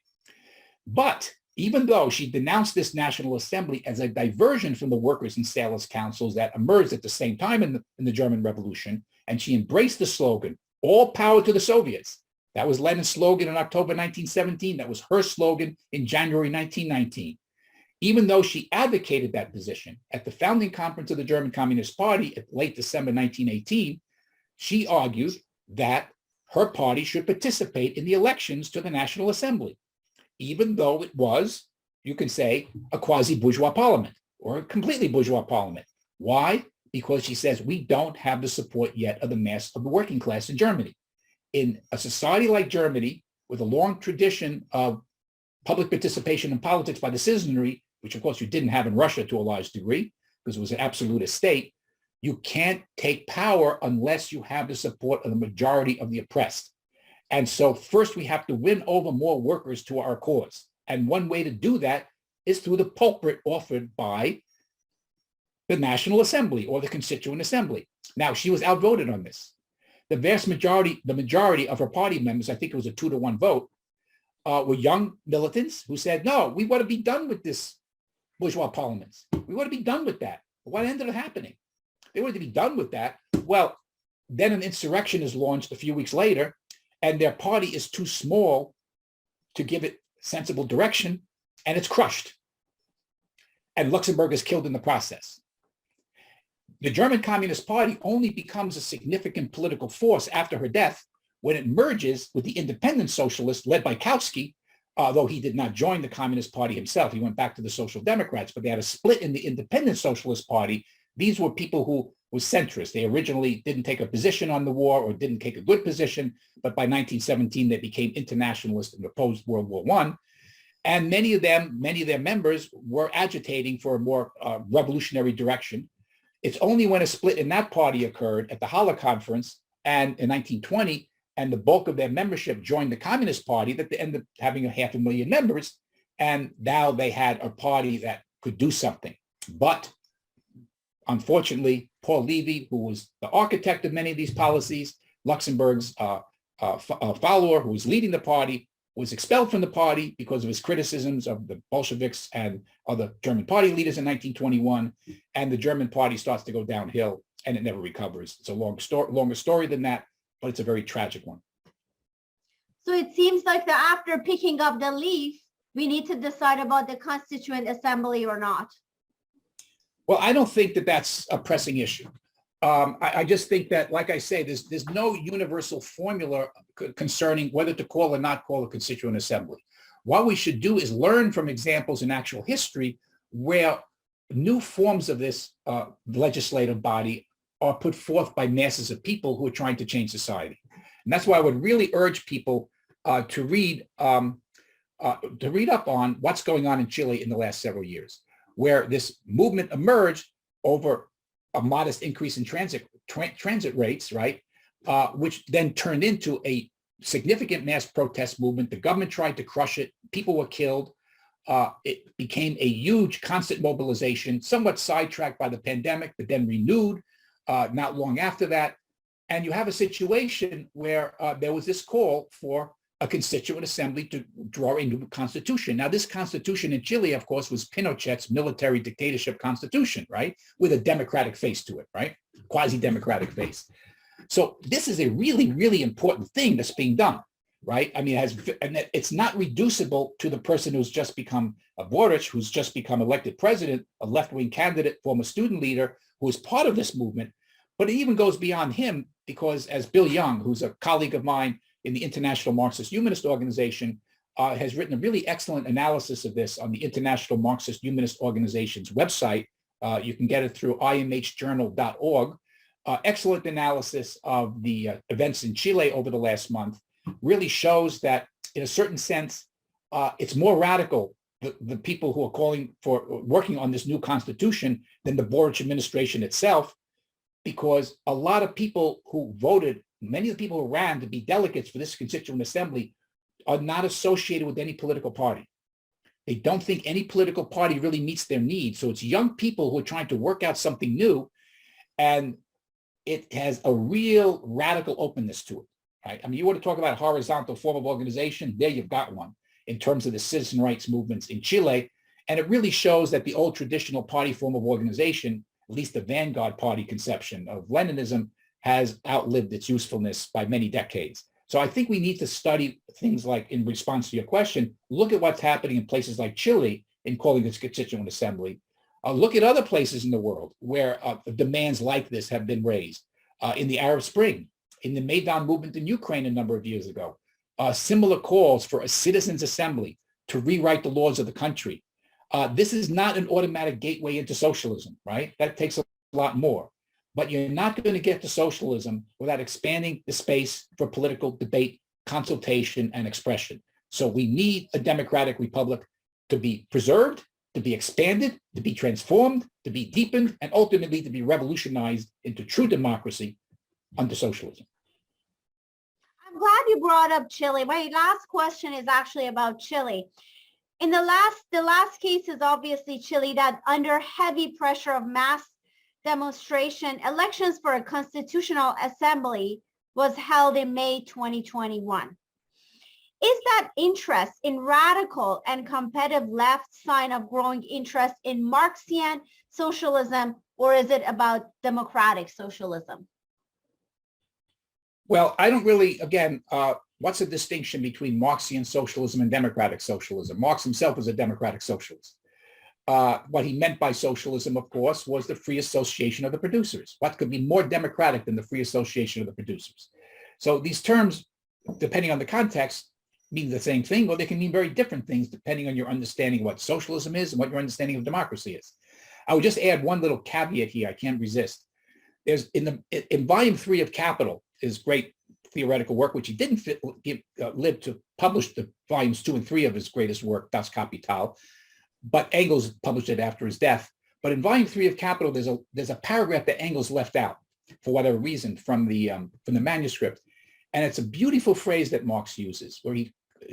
But even though she denounced this National Assembly as a diversion from the workers and sailors' councils that emerged at the same time in the German Revolution, and she embraced the slogan, "All power to the Soviets." That was Lenin's slogan in October 1917. That was her slogan in January 1919. Even though she advocated that position at the founding conference of the German Communist Party at late December 1918, she argued that her party should participate in the elections to the National Assembly, even though it was, you can say, a quasi-bourgeois parliament or a completely bourgeois parliament. Why? Because she says we don't have the support yet of the mass of the working class in Germany. In a society like Germany, with a long tradition of public participation in politics by the citizenry, which of course you didn't have in Russia to a large degree, because it was an absolutist state, you can't take power unless you have the support of the majority of the oppressed. And so first we have to win over more workers to our cause. And one way to do that is through the pulpit offered by the National Assembly or the Constituent Assembly. Now, she was outvoted on this. The majority of her party members, I think it was a 2-to-1 vote, were young militants who said, no, we want to be done with this bourgeois parliaments. We want to be done with that. What ended up happening? They wanted to be done with that. Well, then an insurrection is launched a few weeks later, and their party is too small to give it sensible direction, and it's crushed. And Luxemburg is killed in the process. The German Communist Party only becomes a significant political force after her death when it merges with the independent socialists led by Kautsky, although he did not join the Communist Party himself. He went back to the Social Democrats, but they had a split in the Independent Socialist Party. These were people who were centrist. They originally didn't take a position on the war or didn't take a good position, but by 1917, they became internationalists and opposed World War I. And many of their members were agitating for a more revolutionary direction. It's only when a split in that party occurred at the Halle Conference and in 1920, and the bulk of their membership joined the Communist Party, that they ended up having 500,000 members. And now they had a party that could do something. But unfortunately, Paul Levy, who was the architect of many of these policies, Luxemburg's follower, who was leading the party, was expelled from the party because of his criticisms of the Bolsheviks and other German party leaders in 1921. And the German party starts to go downhill, and it never recovers. It's a longer story than that, but it's a very tragic one. So it seems like that after picking up the leaf, we need to decide about the Constituent Assembly or not. Well, I don't think that that's a pressing issue. I just think that, like I say, there's no universal formula concerning whether to call or not call a Constituent Assembly. What we should do is learn from examples in actual history where new forms of this legislative body are put forth by masses of people who are trying to change society. And that's why I would really urge people to read up on what's going on in Chile in the last several years, where this movement emerged over a modest increase in transit rates, right? Which then turned into a significant mass protest movement. The government tried to crush it. People were killed. It became a huge constant mobilization, somewhat sidetracked by the pandemic, but then renewed not long after that. And you have a situation where there was this call for a constituent assembly to draw a new constitution. Now, this constitution in Chile, of course, was Pinochet's military dictatorship constitution, right? With a democratic face to it, right? Quasi-democratic face. So this is a really, really important thing that's being done, right? I mean, it's not reducible to the person who's just become a Boric, who's just become elected president, a left-wing candidate, former student leader, who is part of this movement. But it even goes beyond him because, as Bill Young, who's a colleague of mine in the International Marxist Humanist Organization, has written a really excellent analysis of this on the International Marxist Humanist Organization's website. You can get it through imhjournal.org. Excellent analysis of the events in Chile over the last month. Really shows that, in a certain sense, it's more radical, the people who are calling for working on this new constitution, than the Boric administration itself, because a lot of people who voted many of the people who ran to be delegates for this constituent assembly are not associated with any political party. They don't think any political party really meets their needs. So it's young people who are trying to work out something new, and it has a real radical openness to it. Right? I mean, you want to talk about a horizontal form of organization, there you've got one in terms of the citizen rights movements in Chile. And it really shows that the old traditional party form of organization, at least the vanguard party conception of Leninism, has outlived its usefulness by many decades. So I think we need to study things like, in response to your question, look at what's happening in places like Chile in calling this constituent assembly. Look at other places in the world where demands like this have been raised. In the Arab Spring, in the Maidan movement in Ukraine a number of years ago, similar calls for a citizens' assembly to rewrite the laws of the country. This is not an automatic gateway into socialism, right? That takes a lot more. But you're not going to get to socialism without expanding the space for political debate, consultation, and expression. So we need a democratic republic to be preserved, to be expanded, to be transformed, to be deepened, and ultimately to be revolutionized into true democracy under socialism. I'm glad you brought up Chile. My last question is actually about Chile. In the last case is obviously Chile, that under heavy pressure of mass demonstration, elections for a constitutional assembly was held in May 2021. Is that interest in radical and competitive left sign of growing interest in Marxian socialism, or is it about democratic socialism? Well, I don't really, again, what's the distinction between Marxian socialism and democratic socialism? Marx himself was a democratic socialist. What he meant by socialism, of course, was the free association of the producers. What could be more democratic than the free association of the producers? So these terms, depending on the context, mean the same thing, or they can mean very different things depending on your understanding of what socialism is and what your understanding of democracy is. I would just add one little caveat here. I can't resist. There's in volume 3 of Capital, his great theoretical work, which he didn't live to publish the volumes 2 and 3 of his greatest work, Das Kapital, but Engels published it after his death. But in volume 3 of Capital, there's a paragraph that Engels left out for whatever reason from the manuscript, and it's a beautiful phrase that Marx uses, where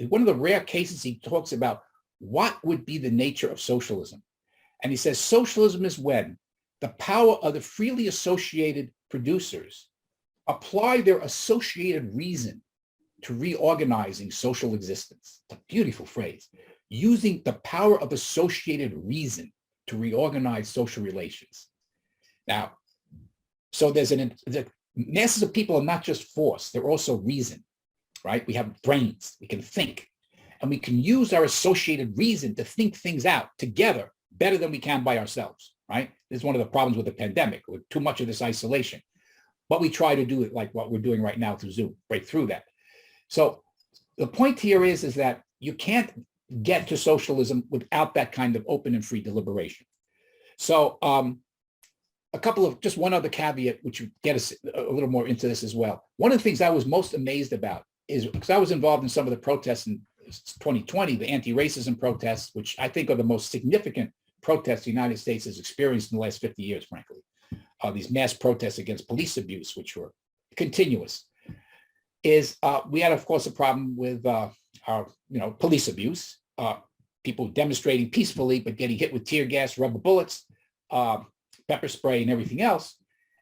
one of the rare cases he talks about what would be the nature of socialism, and he says socialism is when the power of the freely associated producers apply their associated reason to reorganizing social existence. It's a beautiful phrase. Using the power of associated reason to reorganize social relations. Now, so the masses of people are not just force, they're also reason, right? We have brains, we can think, and we can use our associated reason to think things out together better than we can by ourselves, right? This is one of the problems with the pandemic, with too much of this isolation. But we try to do it like what we're doing right now through Zoom, break through that. So the point here is that you can't get to socialism without that kind of open and free deliberation. So just one other caveat, which would get us a little more into this as well. One of the things I was most amazed about is, because I was involved in some of the protests in 2020, the anti-racism protests, which I think are the most significant protests the United States has experienced in the last 50 years, frankly. These mass protests against police abuse, which were continuous, we had, of course, a problem with police abuse, people demonstrating peacefully, but getting hit with tear gas, rubber bullets, pepper spray, and everything else.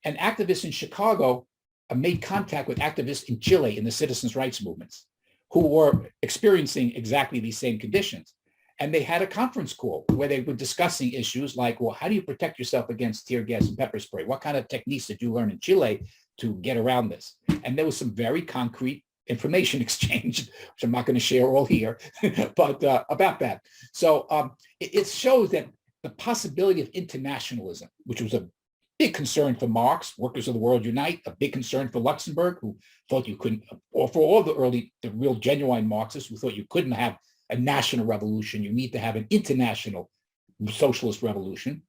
And activists in Chicago made contact with activists in Chile in the citizens' rights movements who were experiencing exactly these same conditions. And they had a conference call where they were discussing issues like, well, how do you protect yourself against tear gas and pepper spray? What kind of techniques did you learn in Chile to get around this? And there was some very concrete information exchange, which I'm not going to share all here, but about that. So it shows that the possibility of internationalism, which was a big concern for Marx, Workers of the World Unite, a big concern for Luxemburg, who thought you couldn't, or for all the real genuine Marxists who thought you couldn't have a national revolution, you need to have an international socialist revolution.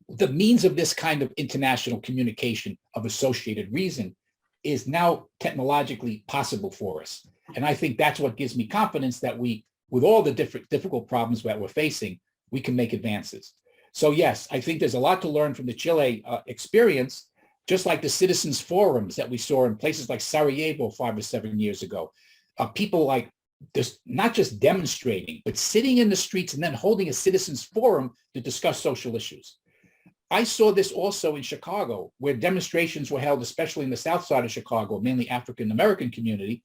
The means of this kind of international communication of associated reason is now technologically possible for us. And I think that's what gives me confidence that we, with all the difficult problems that we're facing, we can make advances. So yes, I think there's a lot to learn from the Chile experience, just like the citizens forums that we saw in places like Sarajevo 5 or 7 years ago. People like this, not just demonstrating, but sitting in the streets and then holding a citizens forum to discuss social issues. I saw this also in Chicago, where demonstrations were held, especially in the south side of Chicago, mainly African-American community,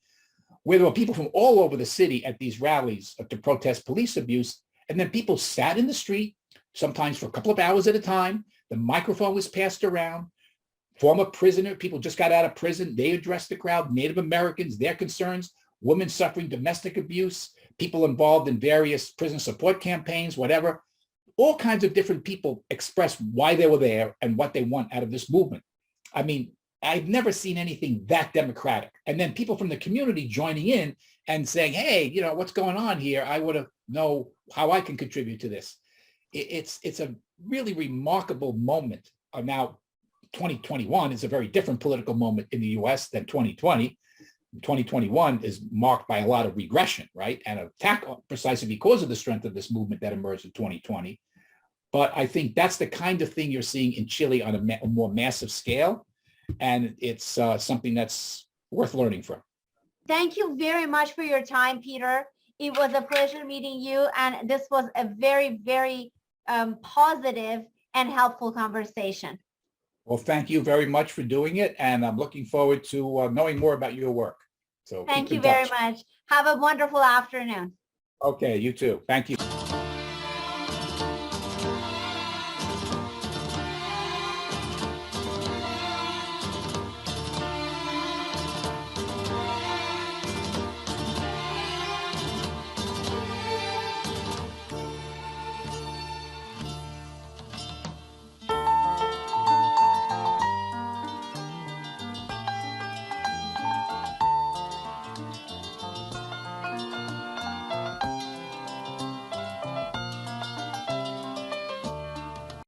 where there were people from all over the city at these rallies to protest police abuse. And then people sat in the street, sometimes for a couple of hours at a time. The microphone was passed around. Former prisoner, people just got out of prison. They addressed the crowd, Native Americans, their concerns, women suffering domestic abuse, people involved in various prison support campaigns, whatever. All kinds of different people expressed why they were there and what they want out of this movement. I mean, I've never seen anything that democratic. And then people from the community joining in and saying, hey, you know, what's going on here? I want to know how I can contribute to this. It's a really remarkable moment. Now, 2021 is a very different political moment in the US than 2020. 2021 is marked by a lot of regression, right? And attack precisely because of the strength of this movement that emerged in 2020. But I think that's the kind of thing you're seeing in Chile on a more massive scale. And it's something that's worth learning from. Thank you very much for your time, Peter. It was a pleasure meeting you. And this was a very, very positive and helpful conversation. Well, thank you very much for doing it. And I'm looking forward to knowing more about your work. So thank you very much. Have a wonderful afternoon. Okay, you too. Thank you.